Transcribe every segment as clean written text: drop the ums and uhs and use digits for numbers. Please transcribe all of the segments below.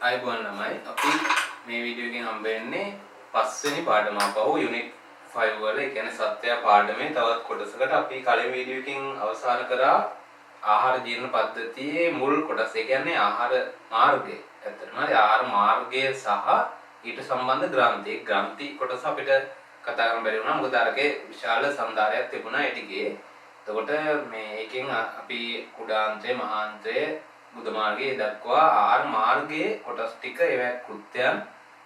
අයිබෝන් ළමයි අපි මේ වීඩියෝ එකෙන් හම්බ වෙන්නේ පස්වෙනි පාඩම අපව යුනිට් 5 වල ඒ කියන්නේ සත්‍ය පාඩමේ තවත් කොටසකට අපි කලින් වීඩියෝ එකකින් අවසන් කරා ආහාර ජීර්ණ පද්ධතියේ මුල් කොටස. ඒ කියන්නේ ආහාර මාර්ගය. ඇත්තටම ආහාර මාර්ගය සහ ඊට සම්බන්ධ ග්‍රන්ථි. ග්‍රන්ථි කොටස අපිට කතා කරන්න බැරි වුණා. මොකද අරකේ විශාල සම්දාරයක් තිබුණා ඒ ටිකේ. එතකොට මේ එකෙන් අපි කුඩාන්තය මහාන්තය බුද්ධ මාර්ගයේ දක්වා ආහාර මාර්ගයේ කොටස් ටික ඒවා කෘත්‍යයන්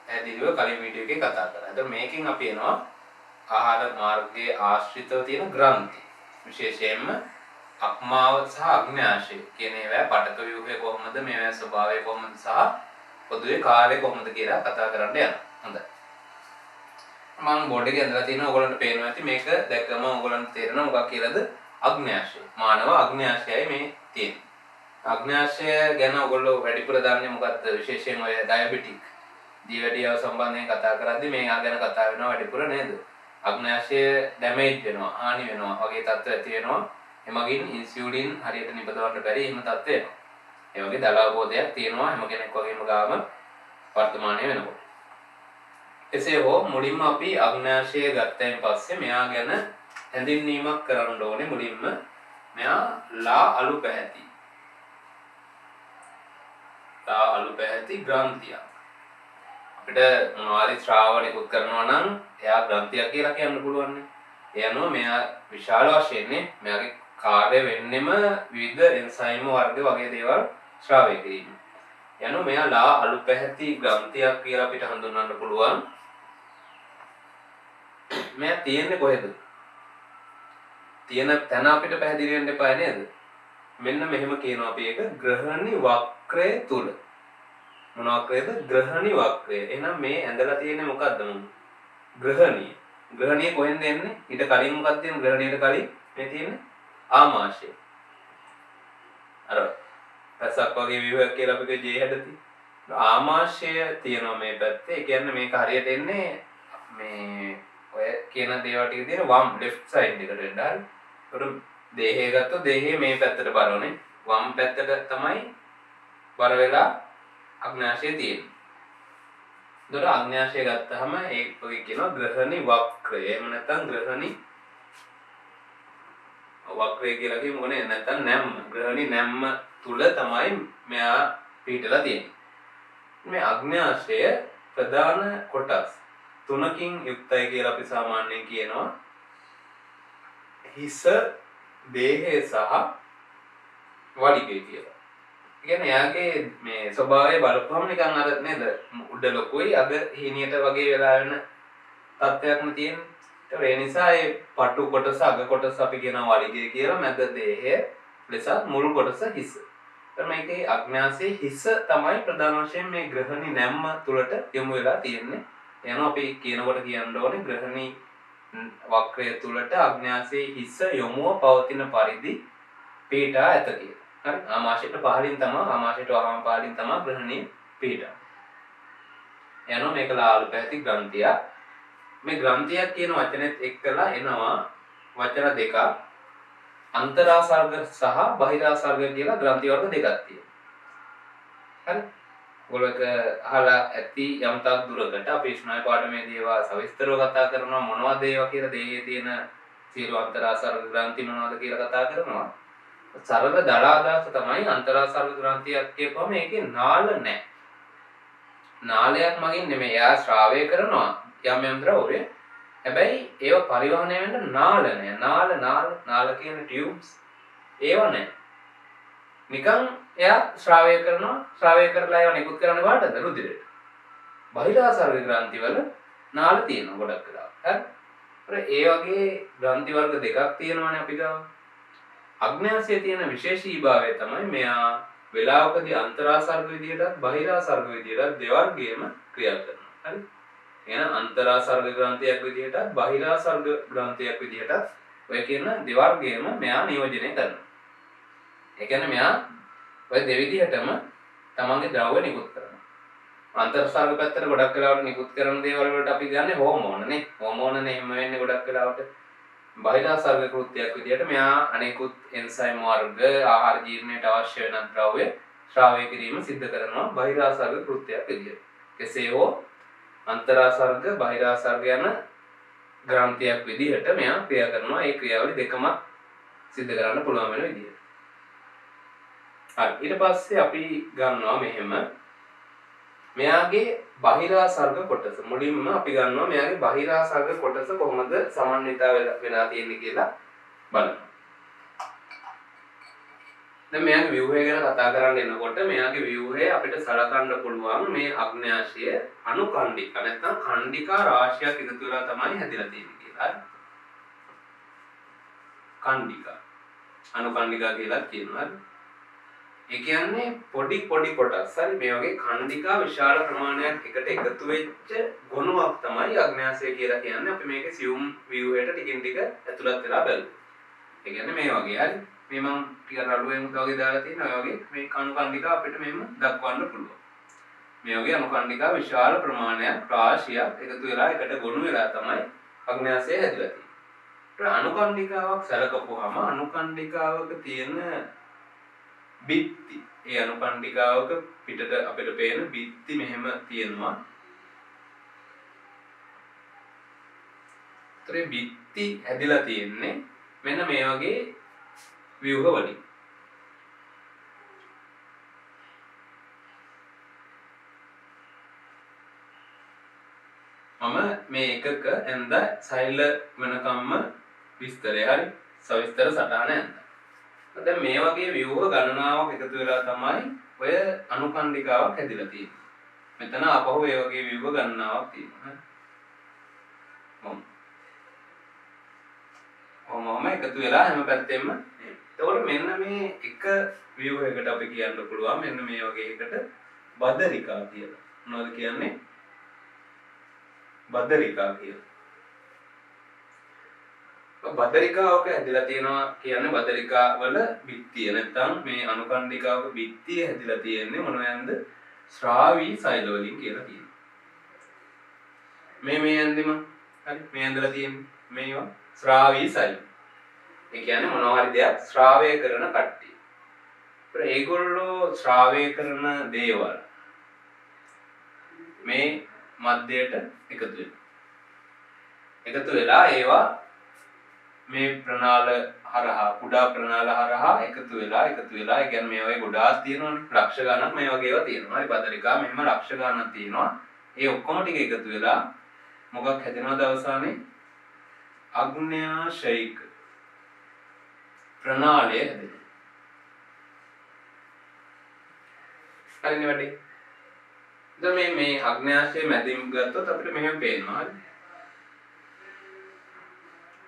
පැහැදිලිව කලින් වීඩියෝ එකේ කතා කරා. එතකොට මේකෙන් අපි එනවා ආහාර මාර්ගයේ ආශ්‍රිතව තියෙන ග්‍රන්ථි. විශේෂයෙන්ම අක්මාව සහ අග්න්‍යාශය කියන ඒවා පටක ව්‍යුහය කොහොමද මේවා ස්වභාවය කොහොමද සහ පොදුවේ කාර්යය කොහොමද කියලා කතා කරන්න යනවා. හොඳයි. මම බෝඩ් එකේ ඇඳලා තියෙනවා ඔයගොල්ලන්ට පේනවා ඇති මේක දැක්කම ඔයගොල්ලන්ට තේරෙනවා මොකක් කියලාද අග්න්‍යාශය. මානව අග්න්‍යාශයයි මේ තියෙන්නේ. අග්න්‍යාශය ගැන ඔයගොල්ලෝ වැඩිපුර දන්නේ මොකද්ද? විශේෂයෙන් ඔය ඩයබටික් දියවැඩියව සම්බන්ධයෙන් කතා කරද්දී මේවා ගැන කතා වෙනවා වැඩිපුර නේද? අග්න්‍යාශය ඩැමේජ් වෙනවා, හානි වෙනවා වගේ තත්ත්ව ඇති වෙනවා. එමගින් ඉන්සියුලින් හරියට නිපදවන්න බැරි එහෙම තත්ත්ව එනවා. ඒ වගේ දල අවබෝධයක් තියෙනවා හැම කෙනෙක් වගේම ගාම වර්තමානයේ වෙනකොට. එසේ හෝ මුලින්ම අපි අග්න්‍යාශය ගත්තයින් පස්සේ මෙයා ගැන හැඳින්වීමක් කරන්න ඕනේ. මුලින්ම මෙයා ලා අලු පැහැති. ලා අලු පැහැති ග්‍රන්ථියක්. අපිට මොනවාරි ශ්‍රාවණිකුත් කරනවා නම් එයා ග්‍රන්ථියක් කියලා කියන්න පුළුවන් නේ. ඒ අනුව මෙයා විශාල වශයෙන් මෙයාගේ කාර්ය වෙන්නෙම විවිධ එන්සයිම් වර්ග වගේ දේවල් ශ්‍රාවය කිරීම. යනු මෙයා ලා අලු පැහැති ග්‍රන්ථියක් කියලා අපිට හඳුන්වන්න පුළුවන්. මෙයා තියෙන්නේ කොහෙද? තියෙන තැන අපිට පැහැදිලි වෙන්න එපා නේද? මෙන්න මෙහෙම කියනවා අපි ඒක ග්‍රහණි වක්‍රය තුල. මොන වක්‍රයද? ග්‍රහණි වක්‍රය. එහෙනම් මේ ඇඳලා තියෙන්නේ මොකද්ද මොන? ග්‍රහණිය. ග්‍රහණිය කොහෙන්ද එන්නේ? ඊට කලින් මොකක්ද තියෙන්නේ? ග්‍රහණියට කලින් මේ තියෙන්නේ ආමාශය. අර පැසක් වගේ විවයක් කියලා අපි කිය ජේ හැඩති. ආමාශය තියෙනවා මේ පැත්තේ. ඒ කියන්නේ මේක හරියට එන්නේ මේ ඔය කියන දේවල් ටික තියෙන වම් left side එකට එන්න හරි. ඒකට දේහය ගත්තොත් දේහය මේ පැත්තට බරවනේ. වම් පැත්තට තමයි බර වෙලා අග්න්‍යාශය තියෙන්නේ. ඒතර අග්න්‍යාශය ගත්තාම ඒක ඔය කියනවා ග්‍රහණි වක්‍රය. එහෙම නැත්නම් ග්‍රහණි වක්‍රය කියලා කියමු නේ. නැත්නම් නැම්ම. ග්‍රහණි නැම්ම තුල තමයි මෙයා පිටලා තියෙන්නේ. මේ අග්න්‍යාශය ප්‍රධාන කොටස් තුනකින් යුක්තයි කියලා අපි සාමාන්‍යයෙන් කියනවා. හිස, දේහය සහ වලිගය කියලා. කියන්නේ යාගේ මේ ස්වභාවය බලපුවම නිකන් අර නේද උඩ ලොකුයි අග හිණියට වගේ වෙලා වෙන තත්ත්වයක්ම තියෙන්නේ. ඒ නිසා ඒ පටු කොටස අග කොටස අපි කියනවා වලිගය කියලා, මැද දේහය ලෙස මුල් කොටස හිස. මේකේ අග්න්‍යාශයේ හිස තමයි ප්‍රධාන වශයෙන් මේ ග්‍රහණි නැම්ම තුලට යොමු වෙලා තියෙන්නේ. එනවා අපි කියනකොට කියන්න ඕනේ ග්‍රහණි වක්‍රය තුලට අග්න්‍යාශයේ හිස යොමුව පවතින පරිදි පීඩා ඇත කියලා. හරි? ආමාශයට පහළින් තමයි ආමාශයට වහාම පහළින් තමයි ග්‍රහණිය පීඩා. එනවා මේක ලාලු පැහැති ග්‍රන්ථිය. මේ ග්‍රන්ථියක් කියන වචනේත් එක්කලා එනවා වචන දෙකක්. අන්තරාසර්ග සහ බහිරාසර්ග කියලා ග්‍රන්ථි වර්ග දෙකක් තියෙනවා. හරි? ඔයගොල්ලෝ අහලා ඇති යම් තාක් දුරකට අපි ස්නායු පාඩමේදී ඒවා සවිස්තරව කතා කරනවා මොනවද ඒවා කියලා දේහයේ තියෙන සියලු අන්තරාසර්ග ග්‍රන්ථි මොනවද කියලා කතා කරනවා. සරල දලාදාස තමයි අන්තරාසර්ග ග්‍රන්ථියක් කියපුවම ඒකේ නාල නැහැ. නාලයක් මගින් නෙමෙයි එයා ශ්‍රාවය කරනවා යම් යම් ද්‍රව්‍ය. හැබැයි ඒව පරිවහනය වෙන්න නාල නැහැ. නාල කියන ටියුබ්ස් ඒව නැහැ. නිකන් එයා ශ්‍රාවය කරනවා. ශ්‍රාවය කරලා ඒව නිකුත් කරන්න කාටද? රුධිරයට. බහිරාසර්ග ග්‍රන්ථි වල නාල තියෙනවා ගොඩක් වෙලාවට. හරි? ඒ වගේ ග්‍රන්ථි වර්ග දෙකක් තියෙනවානේ අපි ගාව. අග්න්‍යාශයේ තියෙන විශේෂීභාවය තමයි මෙයා වේලාවකදී අන්තරාසර්ග විදියටත් බහිරාසර්ග විදියටත් දෙවර්ගයේම ක්‍රියා කරනවා. හරි? එහෙනම් අන්තරාසර්ග ග්‍රන්ථියක් විදියටත් බහිරාසර්ග ග්‍රන්ථියක් විදියටත් ඔය කියන දෙවර්ගයේම මෙයා නියෝජනය කරනවා. ඒ කියන්නේ මෙයා ඔය දෙවිදිහටම තමන්ගේ ද්‍රව්‍ය නිකුත් කරනවා. අන්තර්සර්ග පැත්තට ගොඩක් වෙලාවට නිකුත් කරන දේවල් වලට අපි ගන්නේ හෝමෝන නේ. හෝමෝනනේ එහෙම වෙන්නේ ගොඩක් වෙලාවට. බහිරාසර්ග කෘත්‍යයක් විදියට මෙයා අනෙකුත් එන්සයිම් වර්ග ආහාර ජීර්ණයට අවශ්‍ය වෙන ද්‍රව්‍ය ශ්‍රාවය කිරීම සිද්ධ කරනවා බහිරාසර්ග කෘත්‍යයක් විදියට. කෙසේ හෝ අන්තරාසර්ග බහිරාසර්ග යන ග්‍රන්ථියක් විදිහට මෙයා ක්‍රියා කරනවා. ඒ ක්‍රියාවලිය දෙකම සිද්ධ කරන්න පුළුවන් වෙන විදියට. හරි. ඊට පස්සේ අපි ගන්නවා මෙහෙම මෙයාගේ බහිරාසර්ග කොටස. මුලින්ම අපි ගන්නවා මෙයාගේ බහිරාසර්ග කොටස කොහොමද සමන්විත වෙලා තියෙන්නේ කියලා බලමු. දැන් මෙයාගේ ව්‍යුහය ගැන කතා කරන්න එනකොට මෙයාගේ ව්‍යුහය අපිට සලකන්න පුළුවන් මේ අග්න්‍යාශය අනුකණ්ඩික නැත්නම් කණ්ඩිකා රාශියක් එකතු වෙලා තමයි හැදිලා තියෙන්නේ කියලා. කණ්ඩිකා අනුකණ්ඩිකා කියලා කියනවා. ඒ කියන්නේ පොඩි පොඩි කොටස්. හරි මේ වගේ කණ්ඩිකා විශාල ප්‍රමාණයක් එකට එකතු වෙච්ච ගොනුවක් තමයි අග්න්‍යාශය කියලා කියන්නේ. අපි මේකේ සියුම් ව්‍යුහයට ටිකින් ටික ඇතුළත් වෙලා බලමු. ඒ කියන්නේ මේ වගේ හරි මේ මම ටික රළුවෙන් වගේ දාලා තියෙනවා. ඔය වගේ මේ අනුකණ්ඩිකා අපිට මෙහෙම දක්වන්න පුළුවන්. මේ වගේ අනුකණ්ඩිකා විශාල ප්‍රමාණයක් රාශියක් එකතු වෙලා එකට ගොනු වෙලා තමයි අග්න්‍යාශය හැදිලා තියෙන්නේ. අනුකණ්ඩිකාවක් සැලකපුවාම අනුකණ්ඩිකාවක තියෙන බිත්ති ඒ අනුකණ්ඩිකාවක පිටට අපිට පේන බිත්ති මෙහෙම තියෙනවා. ඒතරේ බිත්ති හැදිලා තියෙන්නේ මෙන්න මේ වගේ ව්‍යුහ වලින්. මම මේ එකක ඇඳ සෛල වෙනකම්ම විස්තරය හරි සවිස්තර සටහන ඇඳ. දැන් මේ වගේ ව්‍යුහ ගණනාවක් එකතු වෙලා තමයි ඔය අනුකණ්ඩිකාවක් හැදිලා තියෙන්නේ. මෙතන අපහු ඒ වගේ ව්‍යුහ ගණනාවක් තියෙනවා. ඔහොමම එකතු වෙලා හැම පැත්තෙම. එතකොට මෙන්න මේ එක ව්‍යුහයකට අපි කියන්න පුළුවන් මෙන්න මේ වගේ එකට බදරිකා කියලා. මොනවද කියන්නේ? බදරිකා කියලා. බදරිකාවක හැදිලා තියෙනවා කියන්නේ බදරිකා වල බිත්තිය නැත්නම් මේ අනුකණ්ඩිකාවක බිත්තිය හැදිලා තියෙන්නේ මොනවැන්ද? ශ්‍රාවී සෛල වලින් කියලා කියනවා. මේ ඇන්දෙම හරි මේ ඇඳලා තියෙන්නේ මේවා ශ්‍රාවී සෛල. ඒ කියන්නේ මොනවා හරි දෙයක් ශ්‍රාවය කරන කට්ටිය. ඒගොල්ලෝ ශ්‍රාවය කරන දේවල් මේ මැදයට එකතු වෙනවා. එකතු වෙලා ඒවා මේ ප්‍රනාල හරහා කුඩා ප්‍රනාල හරහා එකතු වෙලා ඒ කියන්නේ මේ වගේ ගොඩාක් තියෙනවානේ. ලක්ෂ ගණන් මේ වගේ ඒවා තියෙනවා. හරි බදරිකා මෙහෙම ලක්ෂ ගණන් තියෙනවා. ඒ ඔක්කොම ටික එකතු වෙලා මොකක් හැදෙනවද අවසානයේ? අග්න්‍යාශයික ප්‍රනාලය හැදෙනවා. හරිනේ වැඩි. දැන් මේ අග්න්‍යාශයේ මැදින් ගත්තොත් අපිට මෙහෙම පේනවා. හරි.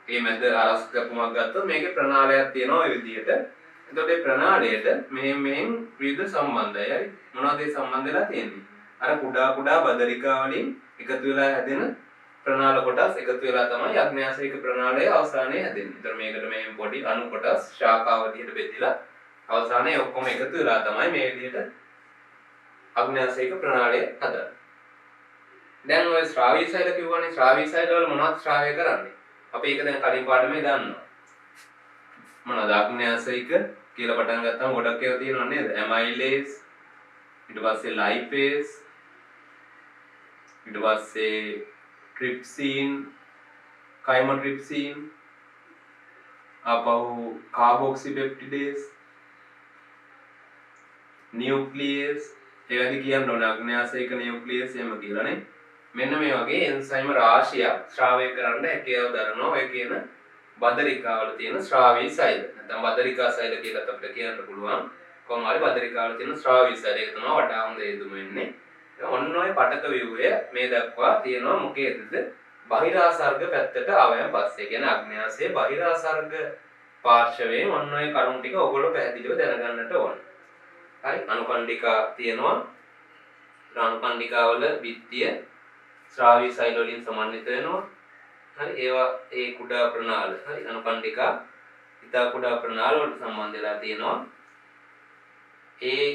මේ මැද අරස් කපුමක් ගත්තොත් මේකේ ප්‍රනාලයක් තියෙනවා ඒ විදිහට. එතකොට මේ ප්‍රනාලයට මෙහෙන් විවිධ සම්බන්ධයි. හරි. මොනවද ඒ සම්බන්ධ වෙලා තියෙන්නේ? අර කුඩා බදරිකා වලින් එකතු වෙලා හැදෙන ප්‍රනාල කොටස් එකතු වෙලා තමයි අග්න්‍යාශයික ප්‍රනාලය අවසානයේ හැදෙන්නේ. ඒතර මේකට මෙහෙම පොඩි අණු කොටස් ශාඛා විදිහට බෙදලා අවසානයේ ඔක්කොම එකතු වෙලා තමයි මේ විදිහට අග්න්‍යාශයික ප්‍රනාලය හදන්නේ. දැන් ඔය ශ්‍රාවී සෛල කිව්වනේ ශ්‍රාවී සෛල වල මොනවද ශ්‍රාවය කරන්නේ? අපි ඒක දැන් කලින් පාඩමේ දන්නවා. මොනවද අග්න්‍යාශයික කියලා පටන් ගත්තාම ගොඩක් ඒවා තියෙනව නේද? ඇමයිලේස් ඊට පස්සේ ලයිපේස් ඊට පස්සේ ට්‍රිප්සින් කයිමොට්‍රිප්සින් අපහු කාබොක්සිපෙප්ටිඩේස් නියුක්ලියස් ඒ වගේ කියන්න ඕනේ අග්න්‍යාශයික නියුක්ලියස් එහෙම කියලානේ. මෙන්න මේ වගේ එන්සයිම රාශියක් ශ්‍රාවය කරන්න හැකියාව දරනවා. ඔය කියන බදරිකාවල තියෙන ශ්‍රාවී සෛල. නැත්නම් බදරිකා සෛල කියලා අපිට කියන්න පුළුවන්. කොහොම හරි බදරිකාවල තියෙන ශ්‍රාවී සෛල ඒක තමයි වටා හොඳ හේතුම වෙන්නේ. ඔන්න ඔය පටක ව්‍යුහය මේ දක්වා තියෙනවා මොකේද? බහිරාසර්ග පැත්තට ආවයන් පස්සේ කියන අග්න්‍යාශයේ බහිරාසර්ග පාර්ශවයෙන් ඔන්න ඔය කරුණු ටික ඔයගොල්ලෝ පැහැදිලිව දැනගන්නට ඕන. හරි අනුකණ්ඩිකා තියෙනවා. අනුකණ්ඩිකාවල බිත්තිය ශ්‍රාවී සෛල වලින් සමන්විත වෙනවා. හරි ඒවා ඒ කුඩා ප්‍රනාල හරි අනුකණ්ඩිකා ඉතා කුඩා ප්‍රනාල වලට සම්බන්ධ වෙලා තියෙනවා. ඒ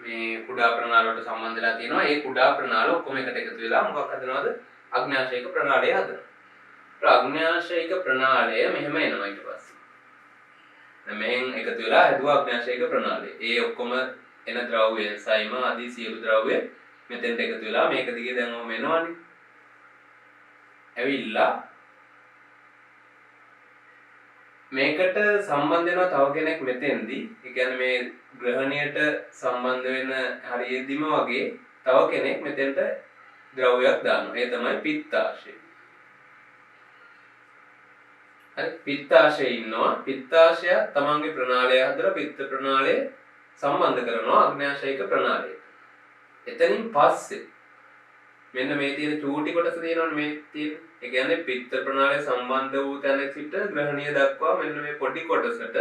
මේ කුඩා ප්‍රනාල වලට සම්බන්ධ වෙලා තියෙනවා. ඒ කුඩා ප්‍රනාල ඔක්කොම එකට එකතු වෙලා මොකක් හදනවද? අග්න්‍යාශයික ප්‍රනාලය හදනවා. අග්න්‍යාශයික ප්‍රණාලය මෙහෙම එනවා ඊට පස්සේ. දැන් මෙහෙන් එකතු වෙලා හදුවා අග්න්‍යාශයික ප්‍රණාලය. ඒ ඔක්කොම එන ද්‍රව්‍ය සයිම ආදී සියලු ද්‍රව්‍ය මෙතෙන්ට එකතු වෙලා මේක දිගේ දැන් ඔහම එනවනේ. ඇවිල්ලා මේකට සම්බන්ධ වෙනවා තව කෙනෙක් මෙතෙන්දී. ඒ කියන්නේ මේ ග්‍රහණයට සම්බන්ධ වෙන හරියෙදිම වගේ තව කෙනෙක් මෙතෙන්ට ද්‍රව්‍යයක් දානවා. ඒ තමයි පිත්තාශය. හරි පිත්තාශය ඉන්නවා. පිත්තාශය තමන්ගේ ප්‍රණාලය හදලා පිත්ත ප්‍රණාලය සම්බන්ධ කරනවා අග්න්‍යාශයික ප්‍රණාලයට. එතනින් පස්සේ මෙන්න මේ තියෙන චූටි කොටස තියෙනවනේ මේ තියෙන. ඒ කියන්නේ පිත්ත ප්‍රණාලය සම්බන්ධ වූ තැන සිට ග්‍රහණීය දක්වා මෙන්න මේ පොඩි කොටසට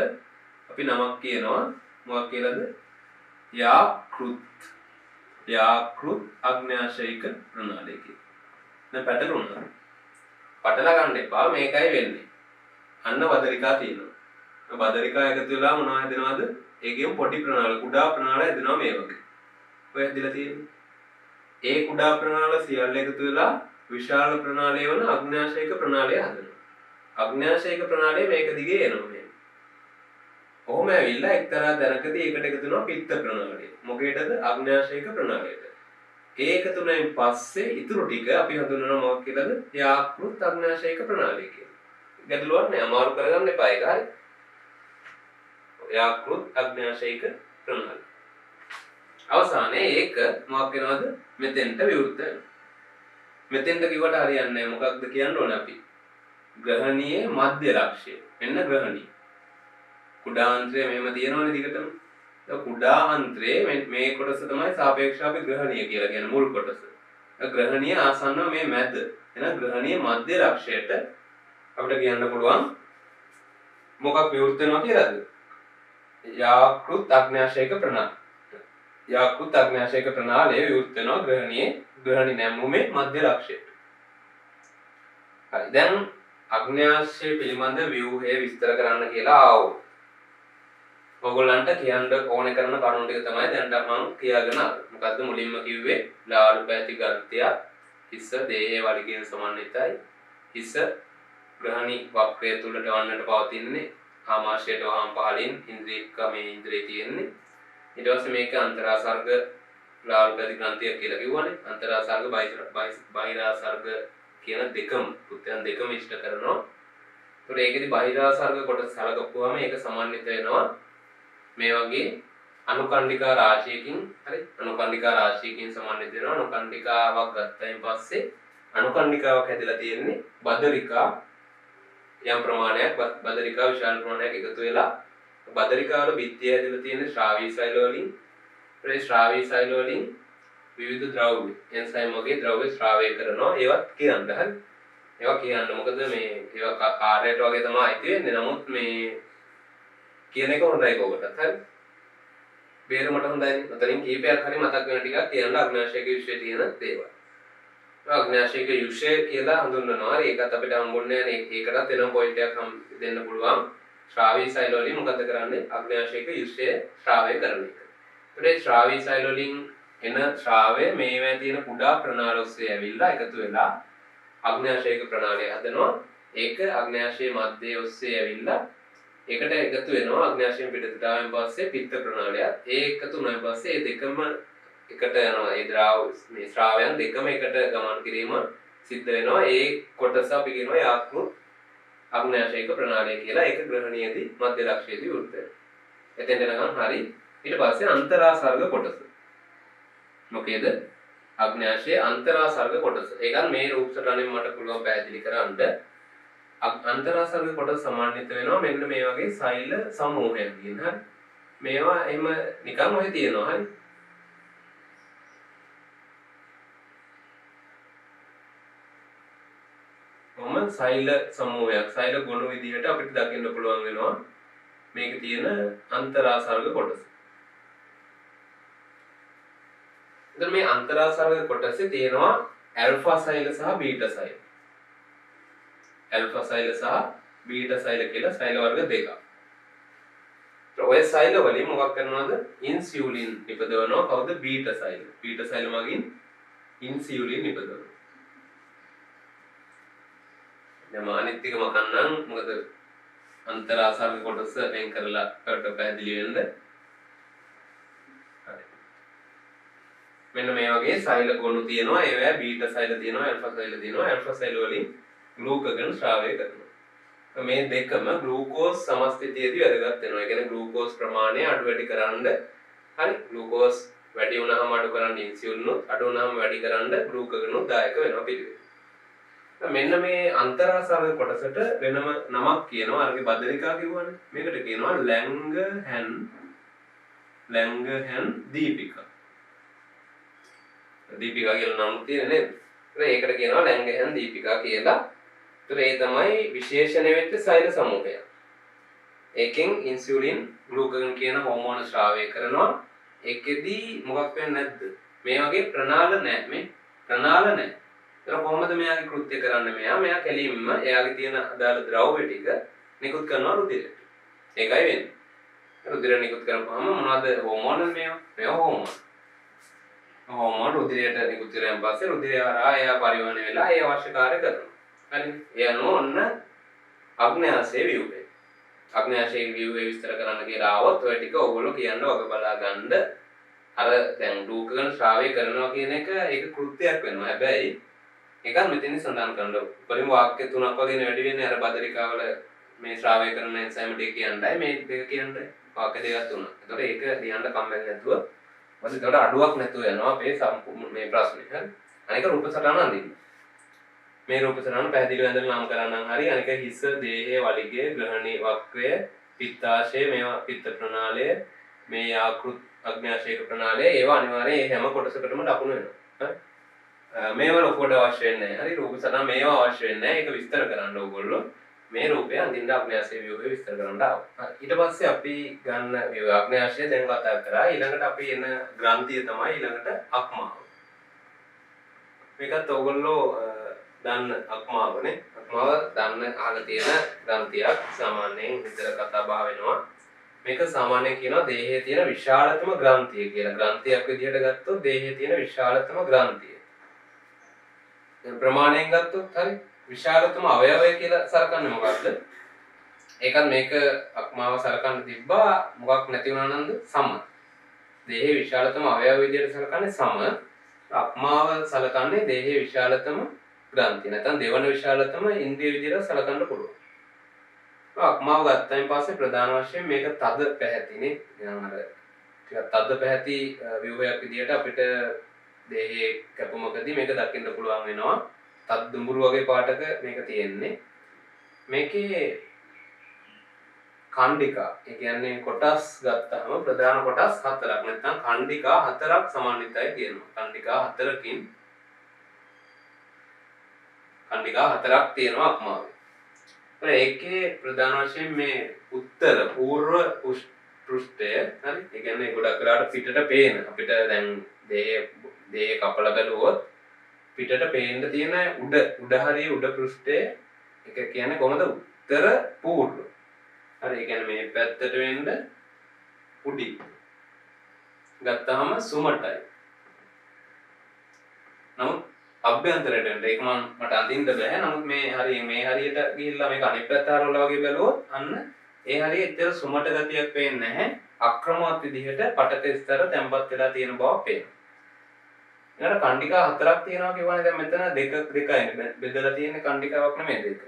අපි නමක් කියනවා. මොකක් කියලාද? යාකෘත්. යාකෘත් අග්න්‍යාශයික ප්‍රණාලය කියලා. දැන් පැටලුණා. පටල ගන්න එපා මේකයි වෙන්නේ. අන්න බදරිකා තියෙනවා. බදරිකා එකතු වෙලා මොනවද හදනවද? ඒකෙම පොඩි ප්‍රණාල කුඩා ප්‍රණාල හදනවා මේ වගේ. ඔය හදලා තියෙන්නේ. ඒ කුඩා ප්‍රණාල සියල්ල එකතු වෙලා විශාල ප්‍රණාලය වන අග්න්‍යාශයික ප්‍රණාලය හදනවා. අග්න්‍යාශයික ප්‍රණාලය මේක දිගේ එනවා මේ. කොහොම ඇවිල්ලා එක්තරා දැනකදී ඒකට එකතු වෙනවා පිත්ත ප්‍රණාලය. මොකේදද? අග්න්‍යාශයික ප්‍රණාලයට. ඒක තුනෙන් පස්සේ ඉතුරු ටික අපි හඳුන්වනවා මොකක් කියලාද? යාකෘත් අග්න්‍යාශයික ප්‍රණාලය කියලා. ගැටලුවක් නෑ අමාරු කරගන්න එපා ඒක හරි. යාකෘත් අග්න්‍යාශයික ප්‍රණාලය. අවසානයේ ඒක මොකක් වෙනවද? මෙතෙන්ට විවෘත වෙනවා. මෙතෙන්ට කිව්වට හරියන්නේ නැහැ. මොකක්ද කියන්න ඕනේ අපි? ග්‍රහණීය මධ්‍ය ලක්ෂ්‍ය. මෙන්න ග්‍රහණීය. කුඩා අන්ත්‍රය මෙහෙම තියෙනවනේ දිගටම. ඒක කුඩා අන්ත්‍රයේ මේ කොටස තමයි සාපේක්ෂව අපි ග්‍රහණීය කියලා කියන මුල් කොටස. ග්‍රහණීය ආසන්නව මේ මැද. එහෙනම් ග්‍රහණීය මධ්‍ය ලක්ෂයට අපිට කියන්න පුළුවන් මොකක් විවෘත වෙනවා කියලාද? යාකෘත් අග්න්‍යාශයික ප්‍රණාලය. යාකෘත් අග්න්‍යාශයික ප්‍රණාලය විවෘත වෙනවා ග්‍රහණී නැමුමේ මධ්‍ය ලක්ෂයට. හරි දැන් අග්න්‍යාශය පිළිබඳ ව්‍යුහය විස්තර කරන්න කියලා ආවෝ. ඔයගොල්ලන්ට කියන්න ඕනේ කරන කරුණු ටික තමයි දැන් මම කියාගෙන ආවේ. මොකද්ද මුලින්ම කිව්වේ? ලාළු පැති ගර්ත්‍ය හිස දේහය වලිගෙන් සමන්විතයි. හිස ග්‍රහණී වක්‍රය තුලට වන්නට පවතින්නේ ආමාශයට වහම් පහලින් ඉන්ද්‍රියකමේ ඉන්ද්‍රිය තියෙන්නේ. ඊට පස්සේ මේක අන්තරාසර්ග ලාළු පැති ග්‍රන්ථිය කියලා කිව්වනේ. අන්තරාසර්ග බහිරාසර්ග කියන දෙකම පුත්‍යයන් දෙකම ඉෂ්ට කරනවා. ඒතකොට ඒකෙදි බහිරාසර්ග කොටස සලකපුවාම ඒක සමන්විත වෙනවා මේ වගේ අනුකණ්ඩිකා රාශියකින්. හරි අනුකණ්ඩිකා රාශියකින් සමන්විත වෙනවා. අනුකණ්ඩිකාවක් ගත්තයින් පස්සේ අනුකණ්ඩිකාවක් හැදලා තියෙන්නේ බදරිකා යම් ප්‍රමාණයක් බදරිකා විශාල ප්‍රමාණයක් එකතු වෙලා බදරිකා වල බිත්තිය හැදලා තියෙන ශ්‍රාවී සෛල වලින් ඒ ශ්‍රාවී සෛල වලින් විවිධ ද්‍රව්‍ය එන්සයිම් වගේ ද්‍රව්‍ය ශ්‍රාවය කරනවා. ඒවත් කියන්න හරි. ඒවා කියන්න මොකද මේ ඒවා කාර්යයට වගේ තමයි අයිති වෙන්නේ. නමුත් මේ කියන එක හොඳයි කොහොමදත් හරි. බේරමට හොඳයි. අතරින් කීපයක් හරි මතක් වෙන ටිකක් කියන්න අග්න්‍යාශයික විශ්වයේ තියෙන දේවල්. අග්න්‍යාශයික විශ්වය කියලා හඳුන්වනවා. ඒකත් අපිට හම්බුන්නේ නැහැ. ඒකටත් වෙනම පොයින්ට් එකක් දෙන්න පුළුවන්. ශ්‍රාවී සෛල වලින් මොකද කරන්නේ? අග්න්‍යාශයික විශ්වය ශ්‍රාවය කරන එක. ඒත් ශ්‍රාවී සෛල වලින් එන ශ්‍රාවය මේවැ තියෙන කුඩා ප්‍රණාල ඔස්සේ ඇවිල්ලා එකතු වෙලා අග්න්‍යාශයික ප්‍රණාලය හදනවා. ඒක අග්න්‍යාශයේ මැදේ ඔස්සේ ඇවිල්ලා ඒකට එකතු වෙනවා. අග්න්‍යාශයෙන් පිටතට ආවෙන් පස්සේ පිත්ත ප්‍රණාලයත් ඒ එකතු වුණාන් පස්සේ ඒ දෙකම එකට යනවා. ඒ මේ ශ්‍රාවයන් දෙකම එකට ගමන් කිරීම සිද්ධ වෙනවා. ඒ කොටස අපි කියනවා යාකෘත් අග්න්‍යාශයික ප්‍රණාලය කියලා. ඒක ග්‍රහණීයදී මධ්‍ය ලක්ෂයේදී වෘත වෙනවා. එතෙන්ට යනකම් හරි. ඊට පස්සේ අන්තරාසර්ග කොටස. මොකේද? අග්න්‍යාශයේ අන්තරාසර්ග කොටස. ඒකත් මේ රූප සටහනෙන් මට පුළුවන් පැහැදිලි කරන්න. අන්තරාසර්ග කොටස සමන්විත වෙනවා මෙන්න මේ වගේ සෛල සමූහයකින්. හරි. මේවා එහෙම නිකන් ඔය තියෙනවා. හරි. කොහොම සෛල සමූහයක් සෛල ගුණ විදිහට අපිට දකින්න පුළුවන් වෙනවා මේක තියෙන අන්තරාසර්ග කොටස. එතන මේ අන්තරාසර්ග කොටසේ තියෙනවා ඇල්ෆා සෛල සහ බීටා සෛල. ඇල්ෆා සෛල සහ බීටා සෛල කියලා සෛල වර්ග දෙකක්. ඔය සෛල වලින් මොකක් කරනවද? ඉන්සියුලින් නිපදවනවා. කවුද? බීටා සෛල. බීටා සෛල මගින් ඉන්සියුලින් නිපදවනවා. දැන් අනිත් එක මකන්නම් මොකද අන්තරාසර්ග කොටස වෙන් කරලා කට පැහැදිලි වෙන්න. හරි. මෙන්න මේ වගේ සෛල ගොනු තියෙනවා. ඒවැ බීටා සෛල තියෙනවා, ඇල්ෆා සෛල තියෙනවා. ඇල්ෆා සෛල වලින් ග්ලූකගන් ශ්‍රාවය කරනවා. මේ දෙකම ග්ලූකෝස් සමස්ථිතියේදී වැදගත් වෙනවා. ඒ කියන්නේ ග්ලූකෝස් ප්‍රමාණය අඩු වැඩි කරන්න හරි ග්ලූකෝස් වැඩි වුණාම අඩු කරන්න ඉන්සියුලින් උත් අඩු වුණාම වැඩි කරන්න ග්ලූකගන් උත් දායක වෙනවා පිළිවෙල. මෙන්න මේ අන්තරාසර්ග කොටසට වෙනම නමක් කියනවා. අරගේ බදරිකා කිව්වනේ. මේකට කියනවා ලැංගර්හෑන් දීපිකා. දීපිකා කියලා නම තියෙන්නේ නේද? ඒකට කියනවා ලැංගර්හෑන් දීපිකා කියලා. ඒතර ඒ තමයි විශේෂණය වෙච්ච සෛල සමූහය. ඒකෙන් ඉන්සියුලින් ග්ලූකගන් කියන හෝමෝන ශ්‍රාවය කරනවා. ඒකෙදි මොකක් වෙන්නේ නැද්ද? මේ වගේ ප්‍රනාල නැහැ. මේ ප්‍රනාල නැහැ. ඒතර කොහොමද මෙයාගේ කෘත්‍ය කරන්නේ? මෙයා කෙලින්ම එයාගේ තියෙන අදාළ ද්‍රව්‍ය ටික නිකුත් කරනවා රුධිරයට. ඒකයි වෙන්නේ. රුධිර නිකුත් කරපුවාම මොනවද හෝමෝන මේවා හෝමෝන රුධිරයට නිකුත් කරාන් පස්සේ රුධිරය හරහා එයා පරිවහනය වෙලා ඒ අවශ්‍ය කාර්ය කරනවා. හරි. ඒ අනුව ඔන්න අග්න්‍යාශය ව්‍යුහය. අග්න්‍යාශය ව්‍යුහය විස්තර කරන්න කියලා ආවොත් ඔය ටික ඕගොල්ලෝ කියන්න වග බලා ගන්න. අර දැන් ග්ලූකගන් ශ්‍රාවය කරනවා කියන එක ඒක කෘත්‍යයක් වෙනවා. හැබැයි ඒකත් මෙතනින් සඳහන් කරනවා. උපරිම වාක්‍ය තුනක් වගේ වැඩි වෙන්නේ අර බදරිකාවල මේ ශ්‍රාවය කරන එන්සයිම් ටික කියන්නයි මේ දෙක කියන්නේ. වාක්‍ය දෙකක් තුනක්. ඒතකොට ඒක ලියන්න කම්මැලි නැතුව මොකද ඒකට අඩුවක් නැතුව යනවා අපේ මේ ප්‍රශ්නේ. හරි. අනික රූප සටහන අඳින්න. මේ රූප සටහන පැහැදිලිව ඇඳලා නම් කරන්නම් හරි. අනික හිස, දේහය, වලිගය, ග්‍රහණී වක්‍රය, පිත්තාශය, මේවා පිත්ත ප්‍රනාලය, මේ අග්න්‍යාශයක ප්‍රනාලය ඒවා අනිවාර්යයෙන් මේ හැම කොටසකටම ලකුණු වෙනවා. හරි. මේවා ලොකුවට අවශ්‍ය වෙන්නේ නැහැ. හරි. රූප සටහන මේවා අවශ්‍ය වෙන්නේ නැහැ. ඒක විස්තර කරන්න ඕගොල්ලෝ. මේ රූපය අඳින්න අග්න්‍යාශය ව්‍යුහය විස්තර කරන්න ආවා. ඊට පස්සේ අපි ගන්න අග්න්‍යාශය දැන් කතා කරා. ඊළඟට අපි එන ග්‍රන්ථිය තමයි ඊළඟට අක්මාව. මේකත් ඕගොල්ලෝ දන්න අක්මාවනේ. අක්මාව දන්න අහලා තියෙන ග්‍රන්ථියක්. සාමාන්‍යයෙන් විතර කතා බහ වෙනවා. මේක සාමාන්‍යයෙන් කියනවා දේහයේ තියෙන විශාලතම ග්‍රන්ථිය කියලා. ග්‍රන්ථියක් විදිහට ගත්තොත් දේහයේ තියෙන විශාලතම ග්‍රන්ථිය. දැන් ප්‍රමාණයෙන් ගත්තොත් හරි විශාලතම අවයවය කියලා සලකන්නේ මොකක්ද? ඒකත් මේක අක්මාව සලකන්න තිබ්බා මොකක් නැති වුණා නන්ද? සම. දේහයේ විශාලතම අවයව විදිහට සලකන්නේ සම. අක්මාව සලකන්නේ දේහයේ විශාලතම ග්‍රන්ථිය. නැත්නම් දෙවන විශාලතම ඉන්ද්‍රිය විදිහට සලකන්න පුළුවන්. අක්මාව ගත්තයින් පස්සේ ප්‍රධාන වශයෙන් මේක තද පැහැතිනේ. දැන් අර ටිකක් තද පැහැති ව්‍යුහයක් විදිහට අපිට දේහයේ කැපුමකදී මේක දකින්න පුළුවන් වෙනවා. තත් දුඹුරු වගේ පාටක මේක තියෙන්නේ. මේකේ කණ්ඩිකා, ඒ කියන්නේ කොටස් ගත්තාම ප්‍රධාන කොටස් හතරක් නැත්නම් කණ්ඩිකා හතරක් සමන්විතයි කියනවා. කණ්ඩිකා හතරක් තියෙනවා අක්මාවේ. ඒකේ ප්‍රධාන වශයෙන් මේ උත්තර පූර්ව පෘෂ්ඨය හරි. ඒ කියන්නේ ගොඩක් වෙලාවට පිටට පේන අපිට දැන් දේහ කපලා බැලුවොත් පිටට පේන්න තියෙන උඩ හරිය උඩ පෘෂ්ඨය එක කියන්නේ කොහොමද උත්තර පූර්ව. හරි. ඒ කියන්නේ මේ පැත්තට වෙන්න උඩින් ගත්තාම සුමටයි. නමුත් අභ්‍යන්තරයට එන්න ඒක මට අඳින්න බෑ. නමුත් මේ හරියට ගිහිල්ලා මේක අනිත් පැත්ත හරවලා වගේ බැලුවොත් අන්න ඒ හරිය ඇත්තට සුමට ගතියක් පේන්නේ නැහැ. අක්‍රමවත් විදිහට පටක ස්තර තැම්පත් වෙලා තියෙන බව පේනවා. ඊළඟ කණ්ඩිකා හතරක් තියෙනවා කියවනේ. දැන් මෙතන දෙකයි බෙදලා තියෙන කණ්ඩිකාවක් නෙමෙයි දෙක.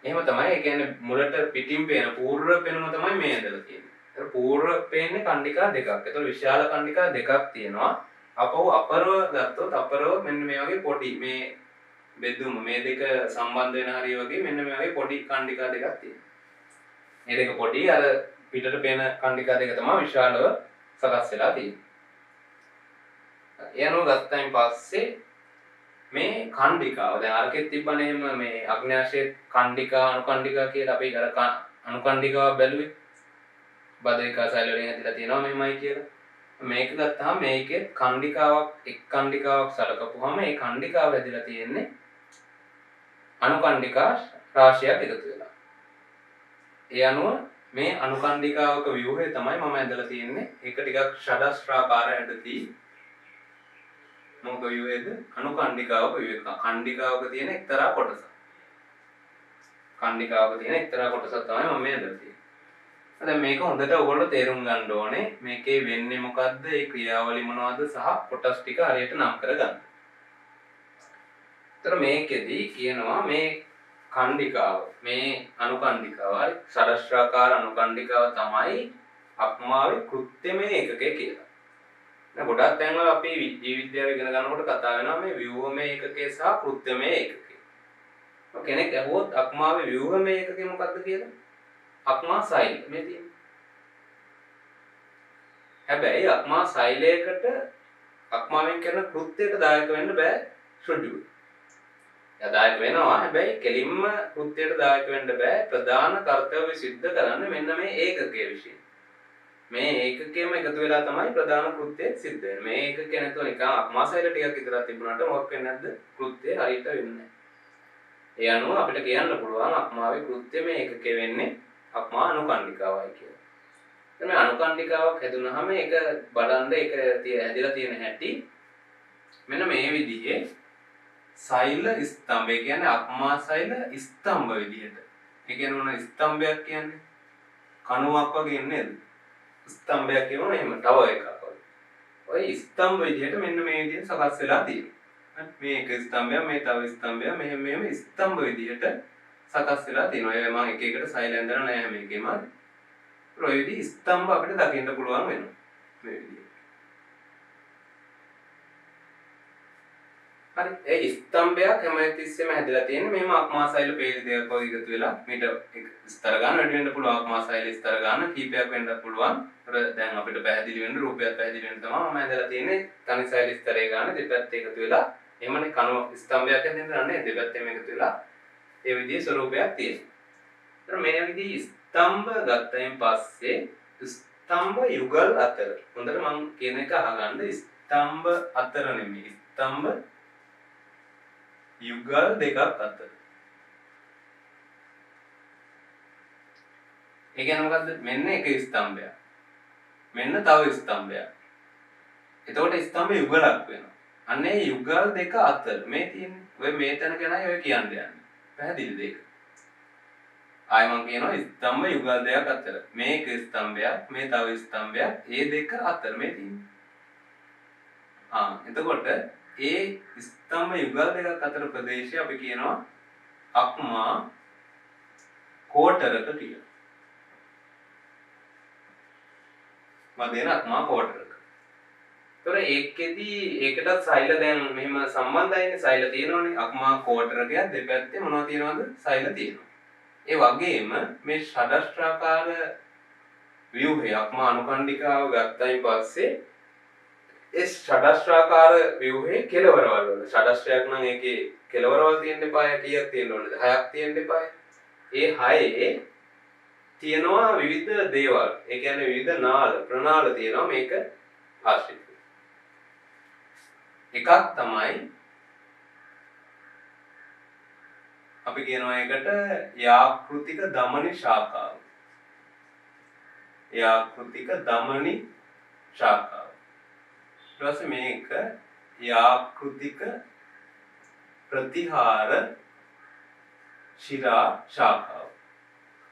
එහෙම තමයි. ඒ කියන්නේ මුලට පිටින් පේන පූර්ව පෙනුම තමයි මේ ඇඳලා තියෙන්නේ. ඒක පූර්ව පේන්නේ කණ්ඩිකා දෙකක්. ඒතකොට විශාල කණ්ඩිකා දෙකක් තියෙනවා. අපව අපරව ගත්තොත් අපරව මෙන්න මේ වගේ පොඩි මේ බෙදුම මේ දෙක සම්බන්ධ වෙන හරිය වගේ මෙන්න මේ වගේ පොඩි කණ්ඩිකා දෙකක් තියෙනවා. මේ දෙක පොඩි අර පිටට පේන කණ්ඩිකා දෙක තමයි විශාලව සකස් වෙලා තියෙන්නේ. ඒ අනුව ගත්තයින් පස්සේ මේ කණ්ඩිකාව දැන් අරකෙත් තිබ්බනේ එහෙම මේ අග්න්‍යාශයේ කණ්ඩිකා අනුකණ්ඩිකා කියලා අපි අර අනුකණ්ඩිකාව බැලුවේ. බදරිකා සෛල වලින් ඇදලා තියෙනවා මෙහෙමයි කියලා. මේක ගත්තාම මේකේ කණ්ඩිකාවක් එක් කණ්ඩිකාවක් සලකපුවාම ඒ කණ්ඩිකාව ඇදලා තියෙන්නේ අනුකණ්ඩිකා රාශියක් එකතු වෙලා. ඒ අනුව මේ අනුකණ්ඩිකාවක ව්‍යුහය තමයි මම ඇදලා තියෙන්නේ. ඒක ටිකක් ෂඩස්ත්‍රාකාර ඇදදී මොකද ව්‍යුහයද? අනුකණ්ඩිකාවක ව්‍යුහය. කණ්ඩිකාවක තියෙන එක්තරා කොටසක්. කණ්ඩිකාවක තියෙන එක්තරා කොටසක් තමයි මම මේ හදලා තියෙන්නේ. දැන් මේක හොඳට ඔයගොල්ලෝ තේරුම් ගන්න ඕනේ. මේකේ වෙන්නේ මොකද්ද? ඒ ක්‍රියාවලිය මොනවද සහ කොටස් ටික හරියට නම් කරගන්න. ඒතර මේකෙදි කියනවා මේ කණ්ඩිකාව, මේ අනුකණ්ඩිකාව, හරි ෂඩශ්‍රාකාර අනුකණ්ඩිකාව තමයි අක්මාවේ කෘත්‍යමය ඒකකය කියලා. දැන් ගොඩක් තැන්වල අපි ජීව විද්‍යාව ඉගෙන ගන්නකොට කතා වෙනවා මේ ව්‍යුහමය ඒකකය සහ කෘත්‍යමය ඒකකය. කෙනෙක් අහුවොත් අක්මාවේ ව්‍යුහමය ඒකකය මොකක්ද කියලා? අක්මා සෛල මේ තියෙන්නේ. හැබැයි අක්මා සෛලයකට අක්මාවෙන් කරන කෘත්‍යයට දායක වෙන්න බෑ ෂෙඩියුල්. එයා දායක වෙනවා හැබැයි කෙලින්ම කෘත්‍යයට දායක වෙන්න බෑ. ප්‍රධාන කර්තව්‍ය සිද්ධ කරන්නේ මෙන්න මේ ඒකකයේ විශ්ේ. මේ ඒකකයේම එකතු වෙලා තමයි ප්‍රධාන කෘත්‍යය සිද්ධ වෙන්නේ. මේ ඒකකේ නැතුව නිකන් අක්මා සෛල ටිකක් විතරක් තිබුණාට මොකක් වෙන්නේ නැද්ද? කෘත්‍යය හරියට වෙන්නේ නැහැ. ඒ අනුව අපිට කියන්න පුළුවන් අක්මාවේ කෘත්‍යමය ඒකකය වෙන්නේ අක්මා අනුකණ්ඩිකාවයි කියලා. දැන් මේ අනුකණ්ඩිකාවක් හැදුනහම ඒක බලන්න ඒක හැදිලා තියෙන හැටි මෙන්න මේ විදිහේ සෛල ස්තම්භය කියන්නේ අක්මා සෛල ස්තම්භ විදිහට. ඒ කියන්නේ මොන ස්තම්භයක් කියන්නේ? කණුවක් වගේ නේද? ස්තම්භයක් කියනවා එහෙම ටවර් එකක් වගේ. ඔය ස්තම්භ විදිහට මෙන්න මේ විදිහට සකස් වෙලා තියෙනවා. මේක ස්තම්භය, මේ තව ස්තම්භය, මෙහෙම ස්තම්භ විදිහට සකස් වෙලා තියෙනවා. ඒ මම එක එකට සෛල ඇඳලා නැහැ මේකේම. ඔය විදිහ ස්තම්භ අපිට දකින්න පුළුවන් වෙනවා. මේ විදිහට. හරි ඒ ස්තම්භයක් හැමතිස්සෙම හැදලා තියෙන්නේ මෙහෙම අක්මා සෛල පේලි දෙකක් වගේ එකතු වෙලා මීටර් ස්තර ගන්න වැඩි වෙන්න පුළුවන් අක්මා සෛල ස්තර ගන්න කීපයක් වෙන්නත් පුළුවන්. ඒතර දැන් අපිට පැහැදිලි වෙන්න රූපයක් පැහැදිලි වෙන්න තමයි මම හැදලා තියෙන්නේ තනි සෛල ස්තරේ ගන්න දෙපැත්තේ එකතු වෙලා එහෙමනේ කණු ස්තම්භයක් හැදෙන්නන්නේ දෙපැත්තෙම එකතු වෙලා ඒ විදිහේ ස්වරූපයක් තියෙනවා. ඒතර මේ විදිහේ ස්තම්භ ගත්තයින් පස්සේ ස්තම්භ යුගල් අතර හොඳට මම කියන එක අහගන්න ස්තම්භ අතර නෙමෙයි ස්තම්භ යුගල් දෙකක් අතර. ඒ කියන්නේ මොකද්ද? මෙන්න එක ස්තම්භයක්. මෙන්න තව ස්තම්භයක්. එතකොට ස්තම්භ යුගලක් වෙනවා. අන්න ඒ යුගල් දෙක අතර මේ තියෙන්නේ. ඔය මේ තැන ගැනයි ඔය කියන්නේ. පැහැදිලිද ඒක? ආයෙ මම කියනවා ස්තම්භ යුගල් දෙකක් අතර. මේක ස්තම්භයක්, මේ තව ස්තම්භයක්. ඒ දෙක අතර මේ තියෙන්නේ. එතකොට ඒ ස්තම්භ යුගල් දෙකක් අතර ප්‍රදේශය අපි කියනවා අක්මා කෝටරක කියලා. මදේන අක්මා කෝටරක. ඒතොර ඒකෙදි ඒකට සෛල දැන් මෙහෙම සම්බන්ධයිනේ සෛල තියෙනවනේ අක්මා කෝටරකයක් දෙපැත්තේ මොනවද තියෙනවද? සෛල තියෙනවා. ඒ වගේම මේ ෂඩශ්‍රාකාර ව්‍යුහය අක්මා අනුකණ්ඩිකාව ගත්තයින් පස්සේ ඒ ෂඩශ්‍රාකාර ව්‍යුහයේ කෙලවරවල වල ෂඩශ්‍රයක් නම් ඒකේ කෙලවරවල තියෙන්න එපා කීයක් තියෙන්න ඕනද 6ක් තියෙන්න එපා. ඒ 6ේ තියෙනවා විවිධ දේවල්. ඒ කියන්නේ විවිධ නාල ප්‍රනාල තියෙනවා මේක ආශ්‍රිතව. එකක් තමයි අපි කියනවා ඒකට යාකෘතික දමනි ශාඛාව. යාකෘතික දමනි ශාඛාව. ඊට පස්සේ මේක යාකෘතික ප්‍රතිහාර ශිරා ශාඛාව.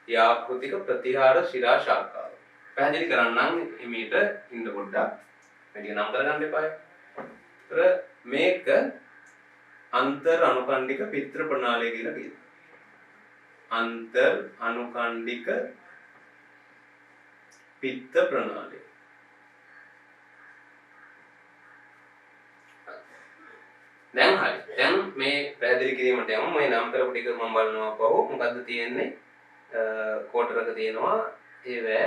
යාකෘතික ප්‍රතිහාර ශිරා ශාඛාව. පැහැදිලි කරන්නම් එමෙට ඉන්න පොඩ්ඩක්. මේක නම් කරගන්න එපා. ඒතර මේක අන්තර් අනුකණ්ඩික පිත්‍ර ප්‍රණාලය කියලා කියනවා. අන්තර් අනුකණ්ඩික පිත්ත ප්‍රණාලය. දැන් හරි. දැන් මේ පැහැදිලි කිරීමට යමු. මේ නම් කරපු ටික මම බලනවා පහු මොකද්ද තියෙන්නේ? කෝටරක තියෙනවා ඒවැ